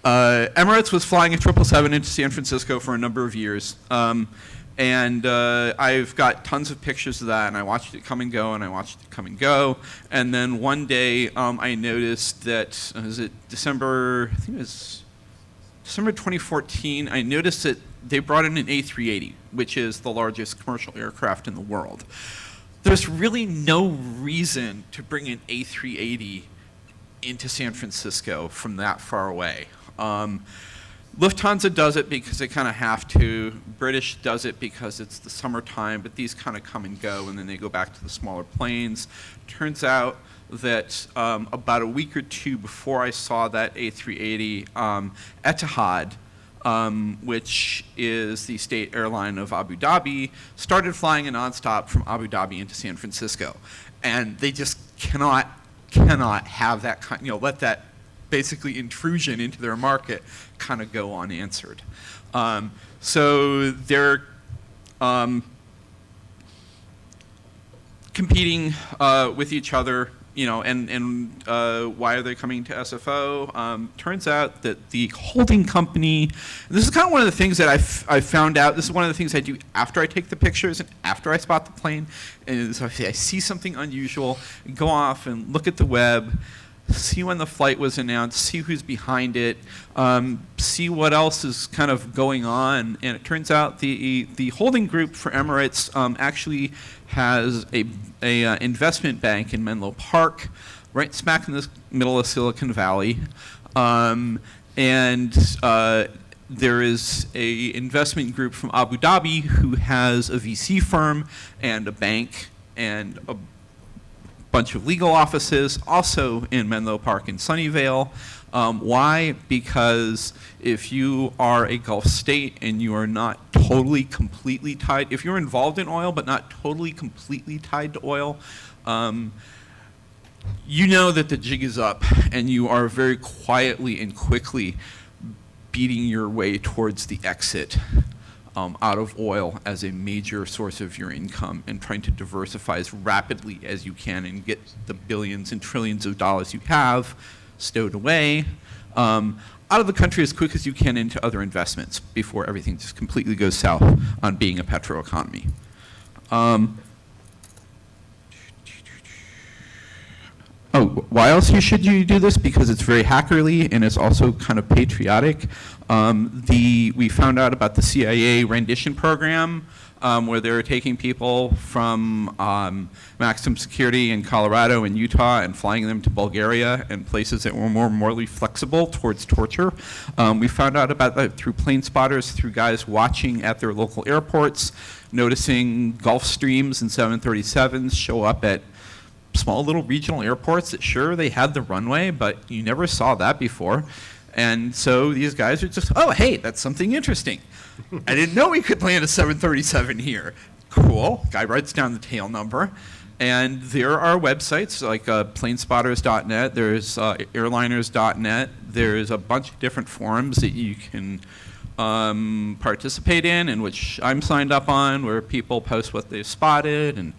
Emirates was flying a 777 into San Francisco for a number of years. And I've got tons of pictures of that, and I watched it come and go, and I watched it come and go. And then one day, I noticed that, was it December 2014, I noticed that they brought in an A380, which is the largest commercial aircraft in the world. There's really no reason to bring an A380 into San Francisco from that far away. Lufthansa does it because they kind of have to. British does it because it's the summertime, but these kind of come and go, and then they go back to the smaller planes. Turns out that about a week or two before I saw that A380, Etihad, which is the state airline of Abu Dhabi, started flying a nonstop from Abu Dhabi into San Francisco. And they just cannot have that let that basically intrusion into their market kind of go unanswered. So they're competing with each other and why are they coming to SFO? Turns out that the holding company, and this is kind of one of the things that I found out, this is one of the things I do after I take the pictures and after I spot the plane, and so I see something unusual, go off and look at the web, see when the flight was announced, see who's behind it, see what else is kind of going on, and it turns out the holding group for Emirates actually has a investment bank in Menlo Park, right smack in the middle of Silicon Valley, and there is a investment group from Abu Dhabi who has a VC firm and a bank and a bunch of legal offices, also in Menlo Park and Sunnyvale. Why? Because if you are a Gulf state and you are not totally, completely tied, if you're involved in oil but not totally, completely tied to oil, you know that the jig is up and you are very quietly and quickly beating your way towards the exit out of oil as a major source of your income and trying to diversify as rapidly as you can and get the billions and trillions of dollars you have stowed away out of the country as quick as you can into other investments before everything just completely goes south on being a petro economy. Why else should you do this? Because it's very hackerly and it's also kind of patriotic. We found out about the CIA rendition program where they were taking people from maximum security in Colorado and Utah and flying them to Bulgaria and places that were more morally flexible towards torture. We found out about that through plane spotters, through guys watching at their local airports, noticing Gulf Streams and 737s show up at small little regional airports that sure they had the runway, but you never saw that before. And so these guys are just, oh, hey, that's something interesting. I didn't know we could land a 737 here. Cool. Guy writes down the tail number. And there are websites like planespotters.net, there's airliners.net, there's a bunch of different forums that you can participate in, which I'm signed up on, where people post what they've spotted and,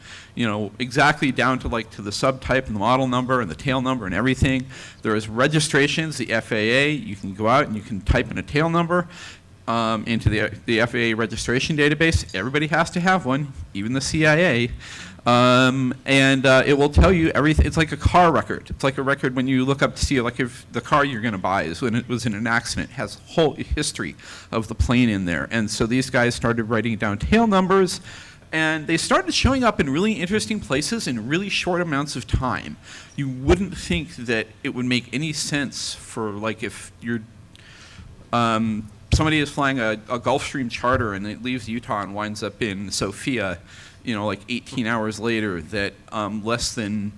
exactly down to to the subtype and the model number and the tail number and everything. There is registrations, the FAA, you can go out and you can type in a tail number into the FAA registration database. Everybody has to have one, even the CIA. It will tell you everything. It's like a car record. It's like a record when you look up to see, if the car you're going to buy is when it was in an accident. It has whole history of the plane in there. And so these guys started writing down tail numbers, and they started showing up in really interesting places in really short amounts of time. You wouldn't think that it would make any sense for, if you're somebody is flying a Gulfstream charter and it leaves Utah and winds up in Sofia, 18 hours later, that less than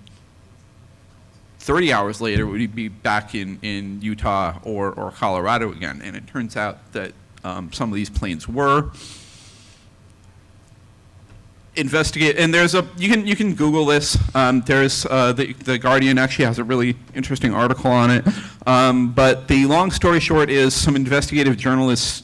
30 hours later would be back in Utah or Colorado again. And it turns out that some of these planes were investigate, and there's you can Google this. There's the Guardian actually has a really interesting article on it. But the long story short is some investigative journalists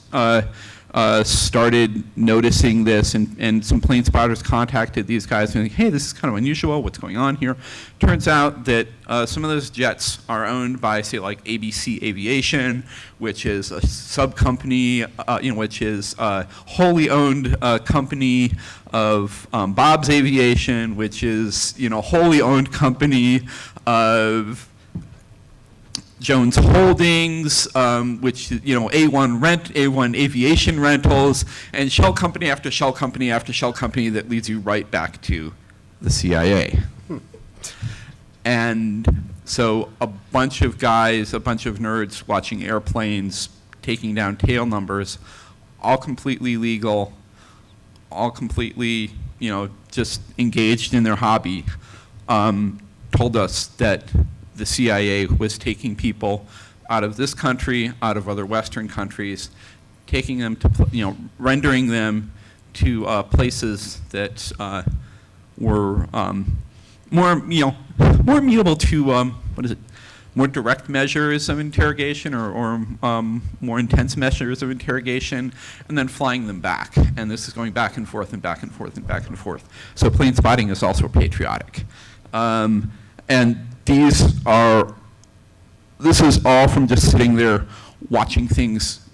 started noticing this, and some plane spotters contacted these guys and like, hey, this is kind of unusual, what's going on here? Turns out that some of those jets are owned by, say, like ABC Aviation, which is a sub-company, which is a wholly owned company of Bob's Aviation, which is, wholly owned company of Jones Holdings, which, A1 Aviation Rentals, and shell company after shell company after shell company that leads you right back to the CIA. And so a bunch of guys, a bunch of nerds watching airplanes, taking down tail numbers, all completely legal, all completely, just engaged in their hobby, told us that the CIA was taking people out of this country, out of other Western countries, taking them to, rendering them to places that were more amenable to more direct measures of interrogation or more intense measures of interrogation, and then flying them back. And this is going back and forth and back and forth and back and forth. So plane spotting is also patriotic. And this is all from just sitting there watching things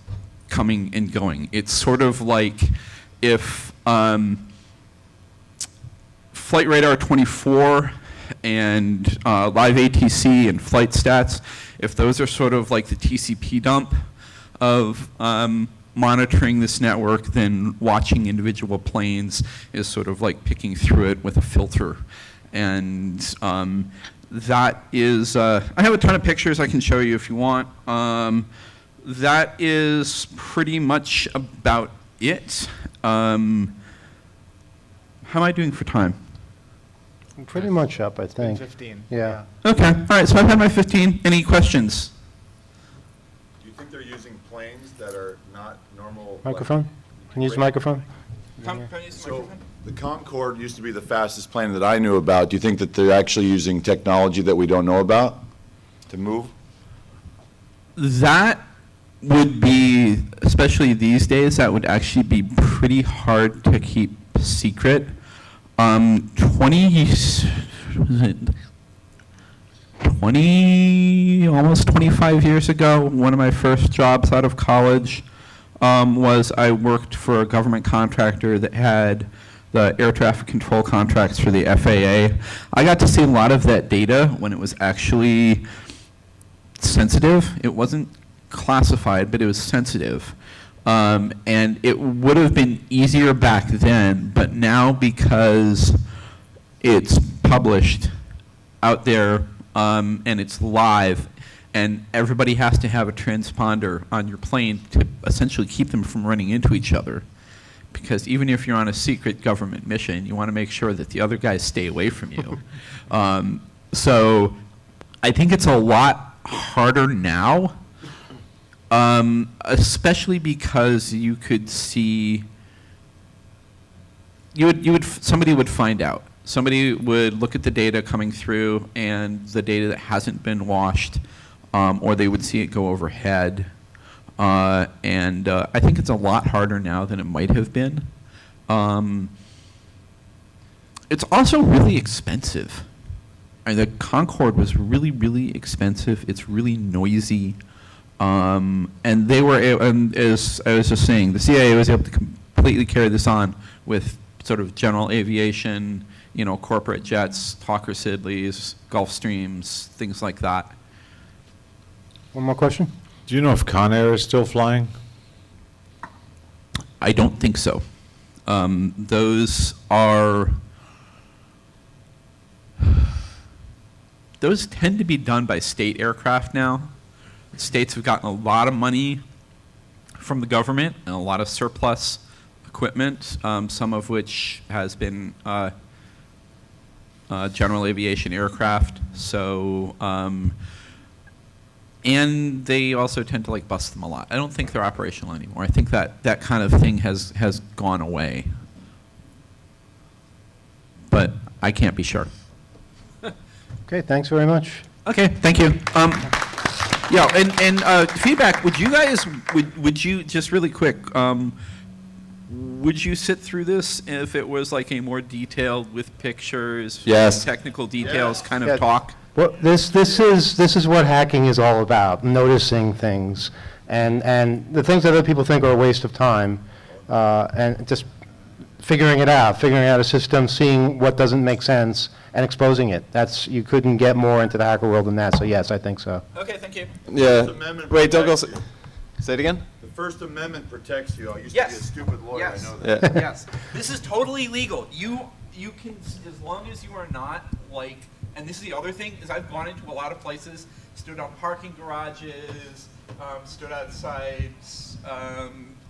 coming and going. It's sort of like if Flight Radar 24 and Live ATC and Flight Stats, if those are sort of like the TCP dump of monitoring this network, then watching individual planes is sort of like picking through it with a filter. And that is, I have a ton of pictures I can show you if you want. That is pretty much about it. How am I doing for time? I'm pretty much up, I think. 15. Yeah. Okay, all right, so I've had my 15. Any questions? Do you think they're using planes that are not normal? Microphone? Can you use the microphone? So the Concorde used to be the fastest plane that I knew about. Do you think that they're actually using technology that we don't know about to move? That would be, especially these days, that would actually be pretty hard to keep secret. 20, almost 25 years ago, one of my first jobs out of college was I worked for a government contractor that had the air traffic control contracts for the FAA. I got to see a lot of that data when it was actually sensitive. It wasn't classified, but it was sensitive. And it would have been easier back then, but now because it's published out there and it's live, and everybody has to have a transponder on your plane to essentially keep them from running into each other. Because even if you're on a secret government mission, you want to make sure that the other guys stay away from you. So I think it's a lot harder now, especially because you could see, somebody would find out. Somebody would look at the data coming through and the data that hasn't been washed, or they would see it go overhead. And I think it's a lot harder now than it might have been. It's also really expensive. I mean, the Concorde was really, really expensive. It's really noisy. And they were, as I was just saying, the CIA was able to completely carry this on with sort of general aviation, you know, corporate jets, Hawker Sidleys, Gulfstreams, things like that. One more question? Do you know if Con Air is still flying? I don't think so. Those tend to be done by state aircraft now. States have gotten a lot of money from the government and a lot of surplus equipment, some of which has been general aviation aircraft. So, and they also tend to like bust them a lot. I don't think they're operational anymore. I think that kind of thing has gone away. But I can't be sure. Okay, thanks very much. Okay, thank you. Yeah, and feedback. Would you guys would you just really quick? Would you sit through this if it was like a more detailed with pictures, Yes. technical details kind of talk? Well, this is what hacking is all about, noticing things, and the things that other people think are a waste of time, and just figuring out a system, seeing what doesn't make sense, and exposing it. You couldn't get more into the hacker world than that, so yes, I think so. Okay, thank you. Yeah. First Amendment Wait, don't go. protects Say it again. The First Amendment protects you. I used Yes. to be a stupid lawyer. Yes. I know that. Yeah. Yes. This is totally legal. You can, as long as you are not like, and this is the other thing, is I've gone into a lot of places, stood on parking garages, stood outside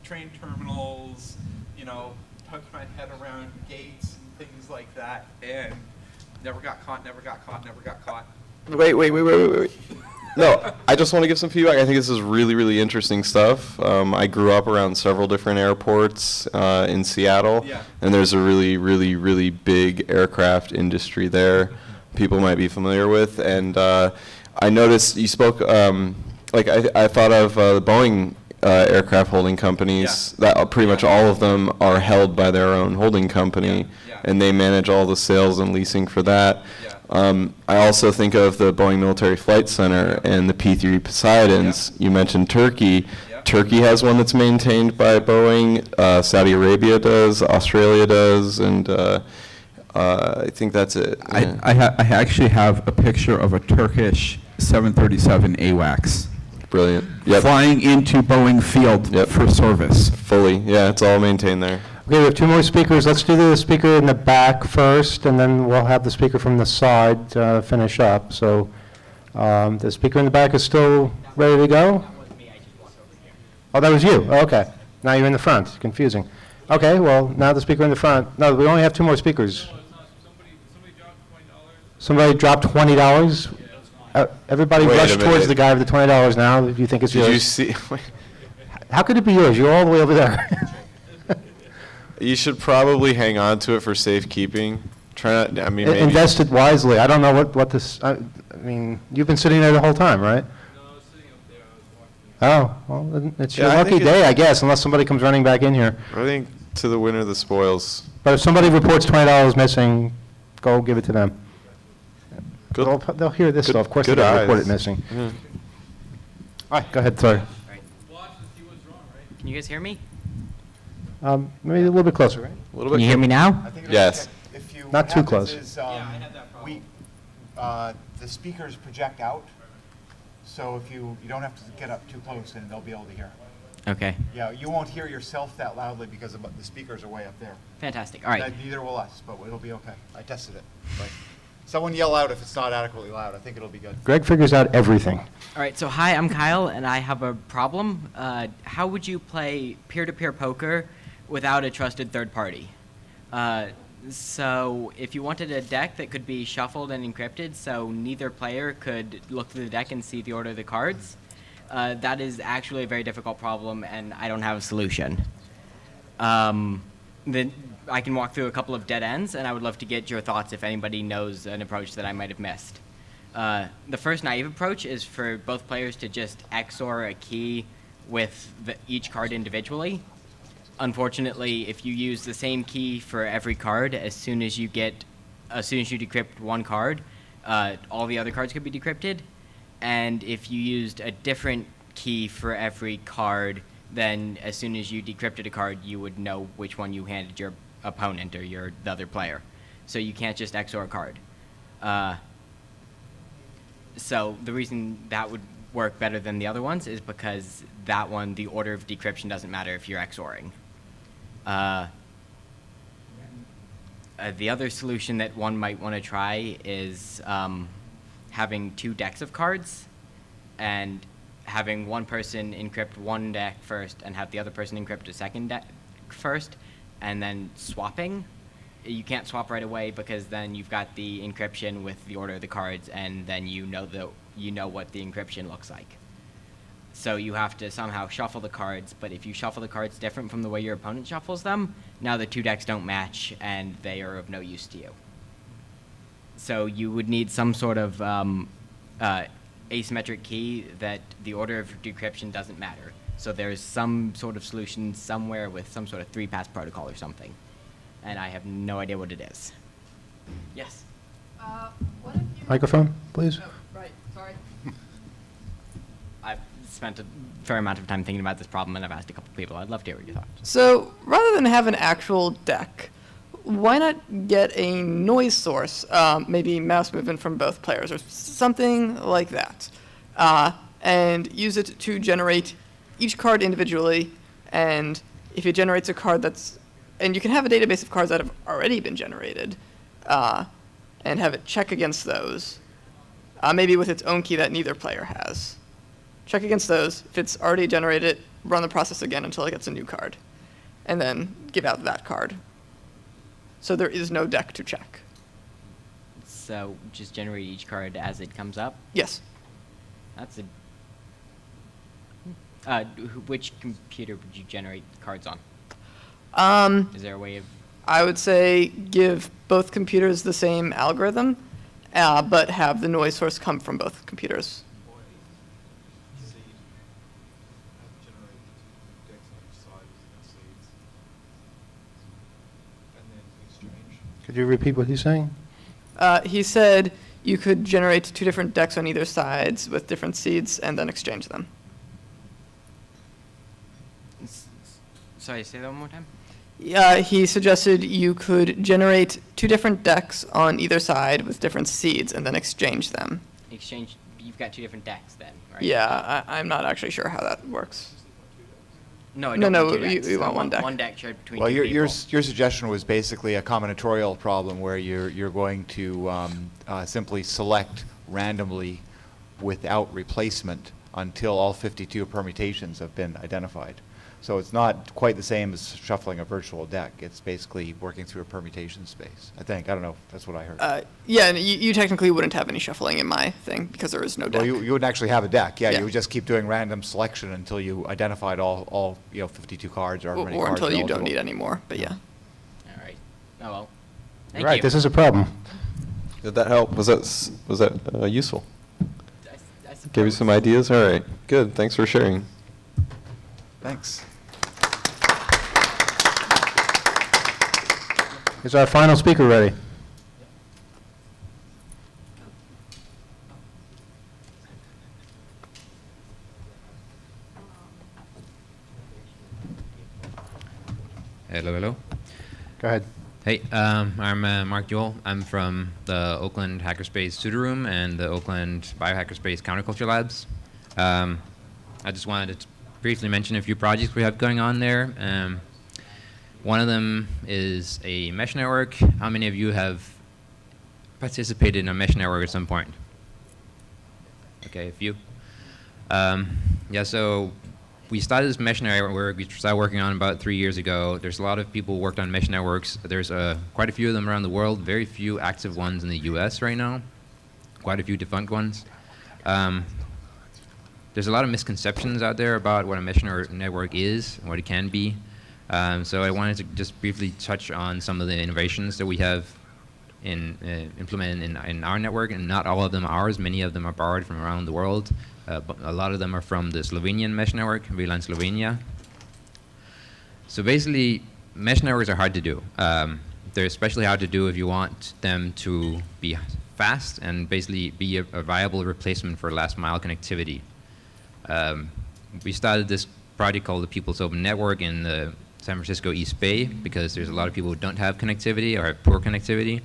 train terminals, you know, tucked my head around gates and things like that, and never got caught, never got caught, never got caught. Wait. No, I just want to give some feedback. I think this is really, really interesting stuff. I grew up around several different airports in Seattle, and there's a really, really, really big aircraft industry there people might be familiar with. And I noticed you spoke, I thought of the Boeing aircraft holding companies, that pretty much all of them are held by their own holding company, and they manage all the sales and leasing for that. I also think of the Boeing Military Flight Center and the P-3 Poseidons. You mentioned Turkey. Turkey has one that's maintained by Boeing. Saudi Arabia does. Australia does. And I think that's it. I actually have a picture of a Turkish 737 AWACS. Brilliant. Yep. Flying into Boeing Field for service. Fully. Yeah, it's all maintained there. Okay, we have 2 more speakers. Let's do the speaker in the back first, and then we'll have the speaker from the side finish up. So the speaker in the back is still ready to go? Oh, that was you. Oh, okay. Now you're in the front. Confusing. Okay, well, now the speaker in the front. No, we only have 2 more speakers. Somebody dropped $20? Everybody Wait a rushed towards minute. the guy with the $20 now. If you think it's yours. Did you see? How could it be yours? You're all the way over there. You should probably hang on to it for safekeeping. Try not. I mean, maybe. Invest it wisely. I don't know what this. I mean, you've been sitting there the whole time, right? No, I was sitting up there. I was watching. Oh, well, then it's your Yeah, I lucky think day, I guess, unless somebody comes running back in here. I think to the winner the spoils. But if somebody reports $20 missing, go give it to them. Good. They'll hear this, good- though. Of course, good they'll report eyes. it missing. Yeah. All right, go ahead. Sorry. Can you guys hear me? Maybe a little bit closer, right? A little Can bit. you hear me now? I think it'll Yes. be- If you, Not what too happens close. Is, the speakers project out, so if you don't have to get up too close, and they'll be able to hear. Okay. Yeah, you won't hear yourself that loudly because the speakers are way up there. Fantastic. All right. Neither will us, but it'll be okay. I tested it. But someone yell out if it's not adequately loud. I think it'll be good. Greg figures out everything. All right, so hi, I'm Kyle, and I have a problem. How would you play peer-to-peer poker without a trusted third party? So if you wanted a deck that could be shuffled and encrypted so neither player could look through the deck and see the order of the cards, that is actually a very difficult problem, and I don't have a solution. Then I can walk through a couple of dead ends, and I would love to get your thoughts if anybody knows an approach that I might have missed. The first naive approach is for both players to just XOR a key with each card individually. Unfortunately, if you use the same key for every card, as soon as you decrypt one card, all the other cards could be decrypted. And if you used a different key for every card, then as soon as you decrypted a card, you would know which one you handed your opponent or the other player. So you can't just XOR a card. So the reason that would work better than the other ones is because that one, the order of decryption doesn't matter if you're XORing. The other solution that one might want to try is having 2 decks of cards and having one person encrypt one deck first and have the other person encrypt a second deck first, and then swapping. You can't swap right away because then you've got the encryption with the order of the cards, and then you know what the encryption looks like. So you have to somehow shuffle the cards, but if you shuffle the cards different from the way your opponent shuffles them, now the 2 decks don't match and they are of no use to you. So you would need some sort of asymmetric key that the order of decryption doesn't matter. So there's some sort of solution somewhere with some sort of 3-pass protocol or something. And I have no idea what it is. Yes? What if you... Microphone, please. Oh, right, sorry. I've spent a fair amount of time thinking about this problem, and I've asked a couple people. I'd love to hear what you thought. So rather than have an actual deck, why not get a noise source, maybe mouse movement from both players or something like that, and use it to generate each card individually, and if it generates a card that's, and you can have a database of cards that have already been generated, and have it check against those, maybe with its own key that neither player has. Check against those. If it's already generated, run the process again until it gets a new card, and then give out that card. So there is no deck to check. So just generate each card as it comes up? Yes. That's which computer would you generate cards on? Is there a way of... I would say give both computers the same algorithm, but have the noise source come from both computers. Could you repeat what he's saying? He said you could generate 2 different decks on either sides with different seeds and then exchange them. Sorry, say that one more time. He suggested you could generate 2 different decks on either side with different seeds and then exchange them. Exchange. You've got 2 different decks then, right? Yeah, I'm not actually sure how that works. No, I No, don't no, want 2 decks. you I want one deck. One deck shared between Well, 2 your people. suggestion was basically a combinatorial problem where you're going to simply select randomly without replacement until all 52 permutations have been identified. So it's not quite the same as shuffling a virtual deck. It's basically working through a permutation space, I think. I don't know. That's what I heard. Yeah, and you technically wouldn't have any shuffling in my thing because there is no deck. Well, you wouldn't actually have a deck. Yeah, Yeah. you would just keep doing random selection until you identified all 52 cards or however many or cards until are you don't eligible. need any more, but yeah. All right. Oh well. Thank Right, you. this is a problem. Did that help? Was that useful? I Gave you some ideas? All right, good. Thanks for sharing. Thanks. Is our final speaker ready? Hello, hello. Go ahead. Hey, I'm Mark Joel. I'm from the Oakland Hackerspace Pseudo-Room and the Oakland Biohackerspace Counterculture Labs. I just wanted to briefly mention a few projects we have going on there. One of them is a mesh network. How many of you have participated in a mesh network at some point? Okay, a few. Yeah, so we started this mesh network. We started working on it about 3 years ago. There's a lot of people who worked on mesh networks. There's quite a few of them around the world, very few active ones in the US right now, quite a few defunct ones. There's a lot of misconceptions out there about what a mesh network is and what it can be. So I wanted to just briefly touch on some of the innovations that we have implemented in our network, and not all of them are ours. Many of them are borrowed from around the world. But a lot of them are from the Slovenian mesh network, VLAN Slovenia. So basically, mesh networks are hard to do. They're especially hard to do if you want them to be fast and basically be a viable replacement for last mile connectivity. We started this project called the People's Open Network in the San Francisco East Bay because there's a lot of people who don't have connectivity or have poor connectivity,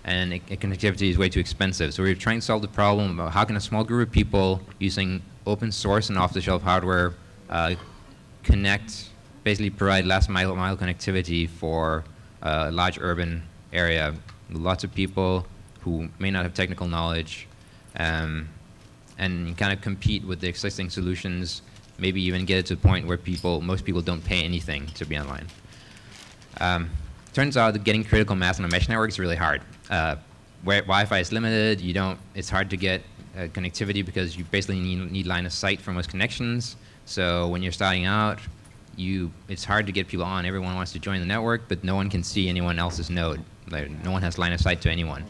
and connectivity is way too expensive. So we're trying to solve the problem about how can a small group of people using open source and off-the-shelf hardware basically provide last mile connectivity for a large urban area. Lots of people who may not have technical knowledge and kind of compete with the existing solutions, maybe even get it to the point where most people don't pay anything to be online. Turns out that getting critical mass on a mesh network is really hard. Where Wi-Fi is limited, it's hard to get connectivity because you basically need line of sight for most connections. So when you're starting out, it's hard to get people on. Everyone wants to join the network, but no one can see anyone else's node. No one has line of sight to anyone.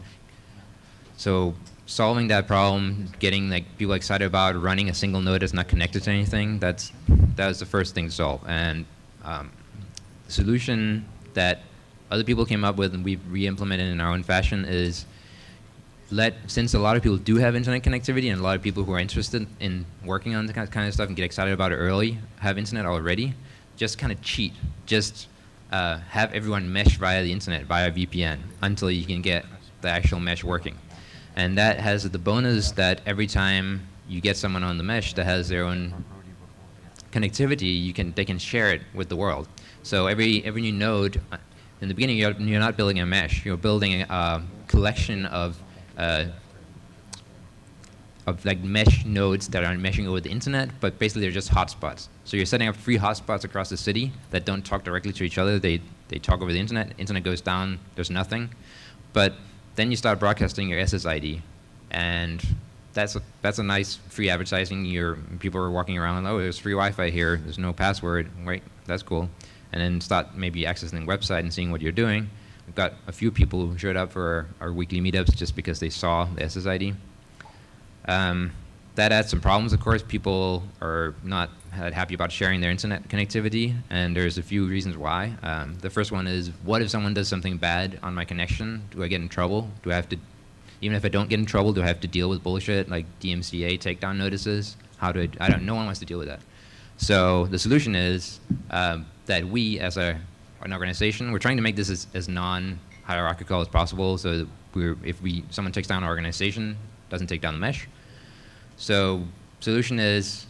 So solving that problem, getting people excited about running a single node that's not connected to anything, that was the first thing to solve. And the solution that other people came up with and we've re-implemented in our own fashion is since a lot of people do have internet connectivity and a lot of people who are interested in working on the kind of stuff and get excited about it early have internet already, just kind of cheat. Just have everyone mesh via the internet, via VPN, until you can get the actual mesh working. And that has the bonus that every time you get someone on the mesh that has their own connectivity, they can share it with the world. So every new node, in the beginning, you're not building a mesh. You're building a collection of mesh nodes that are meshing over the internet, but basically they're just hotspots. So you're setting up free hotspots across the city that don't talk directly to each other. They talk over the internet. Internet goes down. There's nothing. But then you start broadcasting your SSID, and that's a nice free advertising. People are walking around, oh, there's free Wi-Fi here. There's no password. Right, that's cool. And then start maybe accessing the website and seeing what you're doing. We've got a few people who showed up for our weekly meetups just because they saw the SSID. That adds some problems, of course. People are not happy about sharing their internet connectivity, and there's a few reasons why. The first one is, what if someone does something bad on my connection? Do I get in trouble? Do I have to even if I don't get in trouble, do I have to deal with bullshit like DMCA takedown notices? No one wants to deal with that. So the solution is that we, as an organization, we're trying to make this as non-hierarchical as possible. So if someone takes down an organization, doesn't take down the mesh. So solution is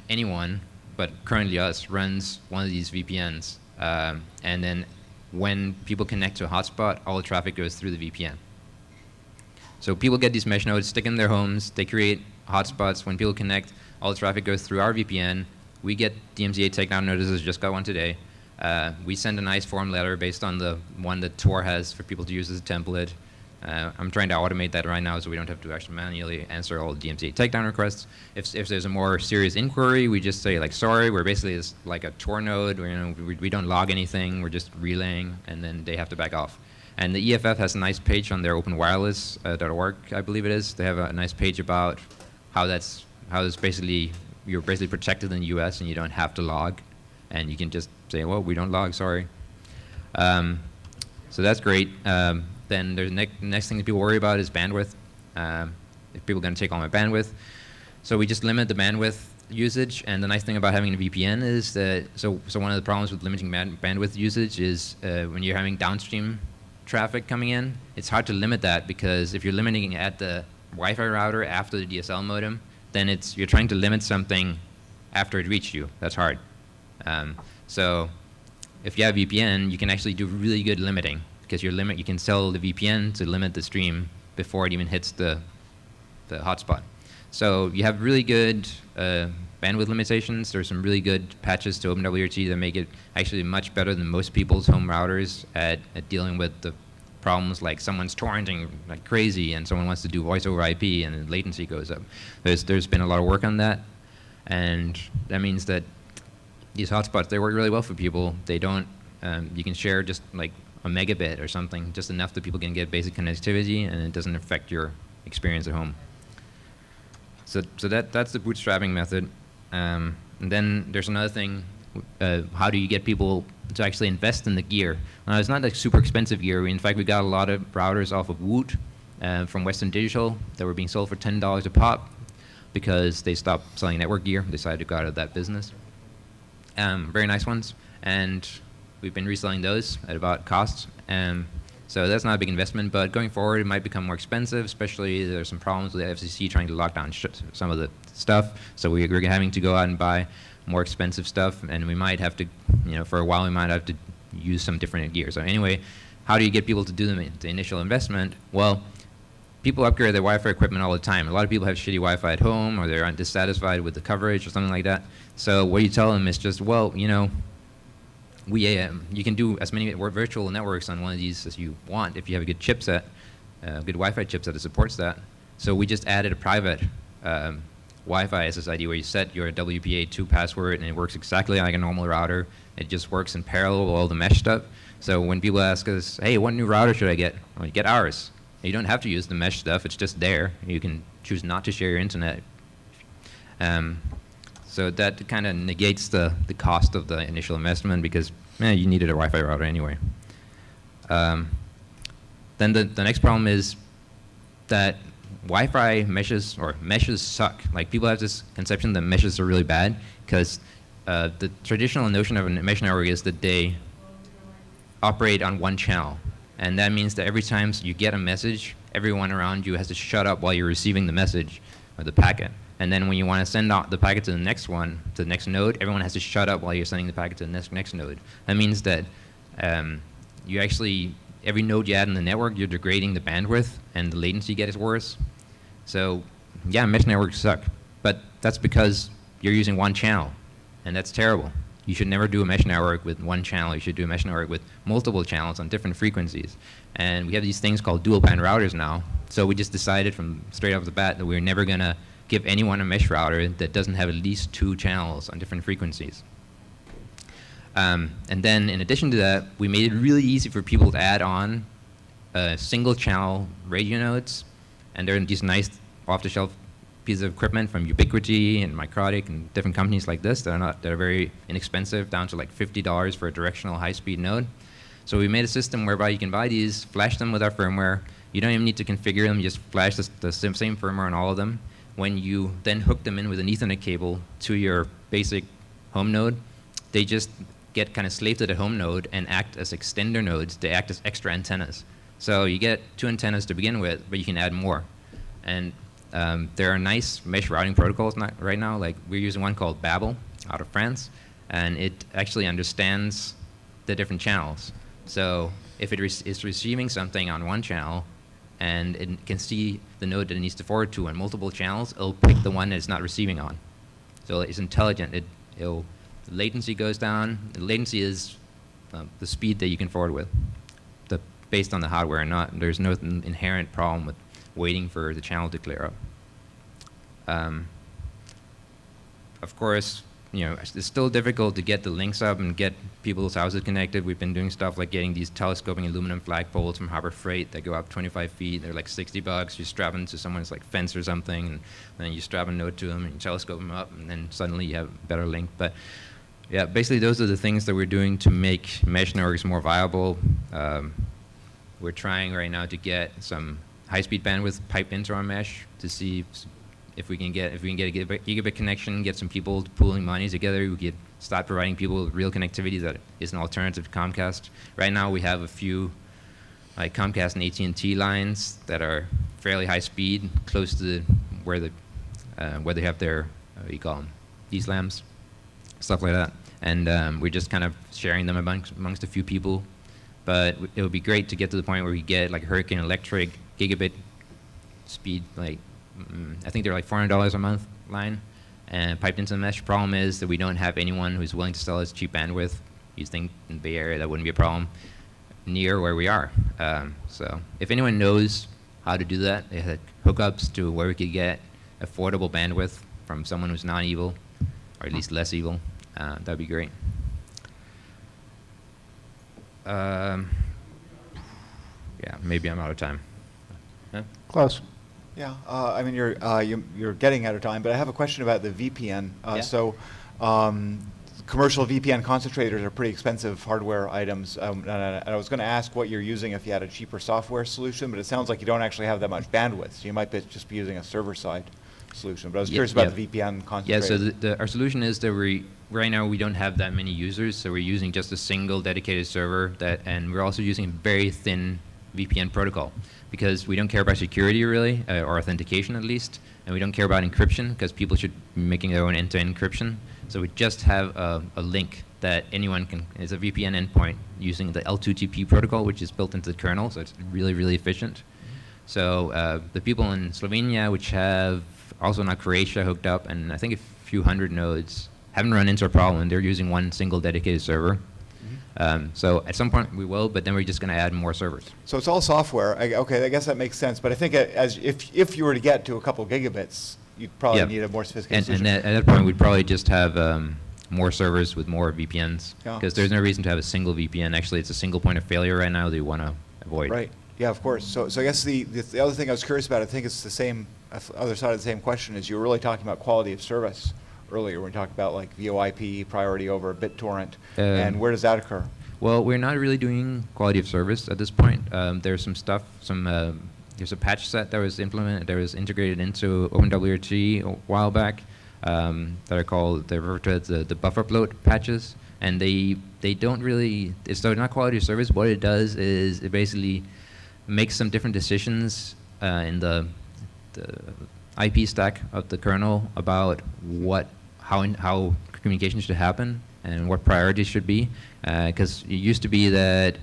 anyone, but currently us, runs one of these VPNs, and then when people connect to a hotspot, all the traffic goes through the VPN. So people get these mesh nodes, stick them in their homes, they create hotspots. When people connect, all the traffic goes through our VPN. We get DMCA takedown notices, just got one today. We send a nice form letter based on the one that Tor has for people to use as a template. I'm trying to automate that right now so we don't have to actually manually answer all the DMCA takedown requests. If there's a more serious inquiry, we just say, like, sorry, we're basically like a Tor node. We don't log anything. We're just relaying, and then they have to back off. And the EFF has a nice page on their openwireless.org, I believe it is. They have a nice page about how you're basically protected in the US and you don't have to log. And you can just say, well, we don't log, sorry. So that's great. Then there's the next thing that people worry about is bandwidth. If people are going to take all my bandwidth. So we just limit the bandwidth usage. And the nice thing about having a VPN is that, so one of the problems with limiting bandwidth usage is when you're having downstream traffic coming in, it's hard to limit that, because if you're limiting at the Wi-Fi router after the DSL modem, then you're trying to limit something after it reached you. That's hard. So if you have VPN, you can actually do really good limiting, because you can tell the VPN to limit the stream before it even hits the hotspot. So you have really good bandwidth limitations. There's some really good patches to OpenWRT that make it actually much better than most people's home routers at dealing with the problems like someone's torrenting like crazy and someone wants to do voice over IP and the latency goes up. There's been a lot of work on that, and that means that these hotspots, they work really well for people. They don't, you can share just like a megabit or something, just enough that people can get basic connectivity and it doesn't affect your experience at home. So that's the bootstrapping method. And then there's another thing, how do you get people to actually invest in the gear? It's not like super expensive gear. In fact, we got a lot of routers off of Woot from Western Digital that were being sold for $10 a pop because they stopped selling network gear, decided to go out of that business. Very nice ones, and we've been reselling those at about cost. So that's not a big investment, but going forward, it might become more expensive, especially there's some problems with the FCC trying to lock down some of the stuff. So we're having to go out and buy more expensive stuff, and we might have to, for a while, we might have to use some different gear. So anyway, how do you get people to do the initial investment? Well, people upgrade their Wi-Fi equipment all the time. A lot of people have shitty Wi-Fi at home, or they're dissatisfied with the coverage or something like that. So what you tell them is just, well, you can do as many virtual networks on one of these as you want if you have a good chipset, a good Wi-Fi chipset that supports that. So we just added a private Wi-Fi SSID where you set your WPA2 password and it works exactly like a normal router. It just works in parallel with all the mesh stuff. So when people ask us, hey, what new router should I get? Well, you get ours. You don't have to use the mesh stuff. It's just there. You can choose not to share your internet. So that kind of negates the cost of the initial investment because you needed a Wi-Fi router anyway. Then the next problem is that Wi-Fi meshes suck. Like people have this conception that meshes are really bad because the traditional notion of a mesh network is that they operate on one channel. And that means that every time you get a message, everyone around you has to shut up while you're receiving the message or the packet. And then when you want to send out the packet to the next one, to the next node, everyone has to shut up while you're sending the packet to the next node. That means that you actually, every node you add in the network, you're degrading the bandwidth and the latency gets worse. So yeah, mesh networks suck. But that's because you're using one channel, and that's terrible. You should never do a mesh network with one channel. You should do a mesh network with multiple channels on different frequencies. And we have these things called dual band routers now. So we just decided from straight off the bat that we're never going to give anyone a mesh router that doesn't have at least 2 channels on different frequencies. And then in addition to that, we made it really easy for people to add on single channel radio nodes. And they're these nice off-the-shelf pieces of equipment from Ubiquiti and Microtic and different companies like this that are very inexpensive, down to like $50 for a directional high-speed node. So we made a system whereby you can buy these, flash them with our firmware. You don't even need to configure them. You just flash the same firmware on all of them. When you then hook them in with an Ethernet cable to your basic home node, they just get kind of slave to the home node and act as extender nodes. They act as extra antennas. So you get 2 antennas to begin with, but you can add more. And there are nice mesh routing protocols right now. Like we're using one called Babel out of France, and it actually understands the different channels. So if it is receiving something on one channel, and it can see the node that it needs to forward to on multiple channels, it'll pick the one that it's not receiving on. So it's intelligent. The latency goes down. The latency is the speed that you can forward with, based on the hardware. There's no inherent problem with waiting for the channel to clear up. Of course, it's still difficult to get the links up and get people's houses connected. We've been doing stuff like getting these telescoping aluminum flagpoles from Harbor Freight that go up 25 feet. They're like $60. You strap them to someone's like fence or something, and then you strap a node to them and you telescope them up, and then suddenly you have a better link. But yeah, basically those are the things that we're doing to make mesh networks more viable. We're trying right now to get some high-speed bandwidth piped into our mesh to see if we can get a gigabit connection, get some people pooling money together. We could start providing people with real connectivity that is an alternative to Comcast. Right now we have a few like Comcast and AT&T lines that are fairly high speed, close to where they have their what do you call them, DSLAMs, stuff like that. And we're just kind of sharing them amongst a few people. But it would be great to get to the point where we get like Hurricane Electric gigabit speed, like I think they're like $400 a month line, and piped into the mesh. Problem is that we don't have anyone who's willing to sell us cheap bandwidth. You think in the Bay Area that wouldn't be a problem near where we are. So if anyone knows how to do that, they had hookups to where we could get affordable bandwidth from someone who's not evil, or at least less evil, that'd be great. Yeah, maybe I'm out of time. Huh? Close. Yeah, I mean, you're getting out of time, but I have a question about the VPN. So, commercial VPN concentrators are pretty expensive hardware items. And I was going to ask what you're using if you had a cheaper software solution, but it sounds like you don't actually have that much bandwidth. So you might just be using a server-side solution. But I was curious about the VPN concentrator. Yeah, so our solution is that right now we don't have that many users, so we're using just a single dedicated server and we're also using a very thin VPN protocol because we don't care about security really, or authentication at least, and we don't care about encryption because people should be making their own end-to-end encryption. So we just have a link that anyone can, it's a VPN endpoint using the L2TP protocol, which is built into the kernel, so it's really, really efficient. So the people in Slovenia, which have also now Croatia hooked up, and I think a few hundred nodes, haven't run into a problem. They're using one single dedicated server. So at some point we will, but then we're just going to add more servers. So it's all software. Okay, I guess that makes sense. But I think if you were to get to a couple gigabits, you'd probably need a more sophisticated solution. And at that point, we'd probably just have more servers with more VPNs, because there's no reason to have a single VPN. Actually, it's a single point of failure right now that you want to avoid. Right. Yeah, of course. So I guess the other thing I was curious about, I think it's the same, other side of the same question, is you were really talking about quality of service earlier when we talked about like VoIP priority over BitTorrent, and where does that occur? Well, we're not really doing quality of service at this point. There's some stuff, there's a patch set that was implemented, that was integrated into OpenWRT a while back, that are called, they're referred to as the buffer bloat patches, and they don't really, so not quality of service. What it does is it basically makes some different decisions in the IP stack of the kernel about how communication should happen and what priorities should be, because it used to be that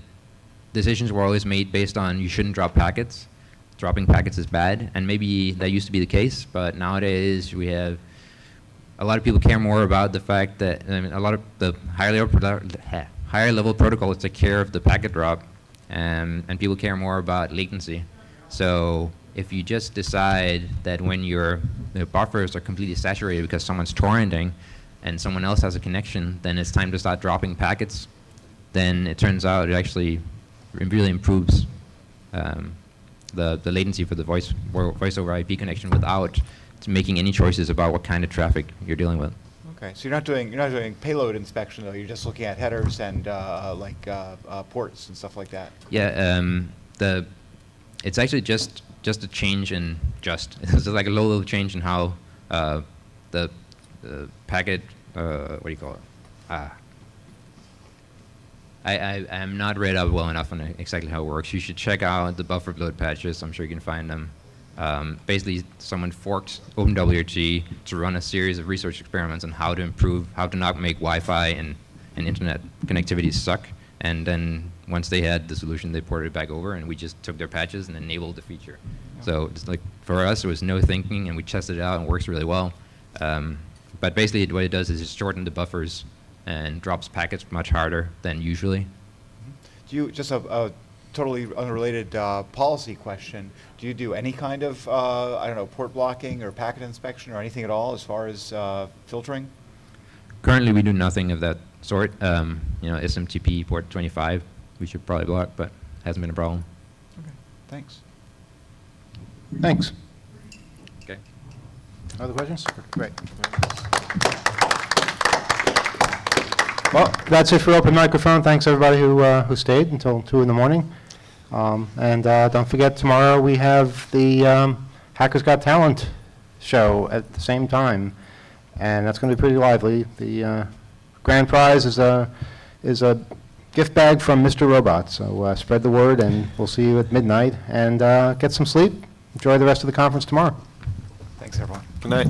decisions were always made based on you shouldn't drop packets. Dropping packets is bad, and maybe that used to be the case, but nowadays we have a lot of people care more about the fact that a lot of the higher level protocols take care of the packet drop, and people care more about latency. So if you just decide that when your buffers are completely saturated because someone's torrenting and someone else has a connection, then it's time to start dropping packets, then it turns out it actually really improves the latency for the voice over IP connection without making any choices about what kind of traffic you're dealing with. Okay, so you're not doing payload inspection though. You're just looking at headers and ports and stuff like that. Yeah, It's actually just a change in it's like a little change in how the packet, what do you call it? I am not read up well enough on exactly how it works. You should check out the buffer bloat patches. I'm sure you can find them. Basically, someone forked OpenWRT to run a series of research experiments on how to not make Wi-Fi and internet connectivity suck. And then once they had the solution, they ported it back over, and we just took their patches and enabled the feature. So it's like for us, there was no thinking, and we tested it out, and it works really well. But basically, what it does is it shortens the buffers and drops packets much harder than usually. Do you, just a totally unrelated policy question, do you do any kind of, I don't know, port blocking or packet inspection or anything at all as far as filtering? Currently, we do nothing of that sort. SMTP port 25, we should probably block, but hasn't been a problem. Okay, thanks. Thanks. Okay. Other questions? Great. Well, that's it for open microphone. Thanks everybody who stayed until 2 in the morning. And don't forget, tomorrow we have the Hackers Got Talent show at the same time, and that's going to be pretty lively. The grand prize is a gift bag from Mr. Robot. So spread the word, and we'll see you at midnight. And get some sleep. Enjoy the rest of the conference tomorrow. Thanks, everyone. Good night.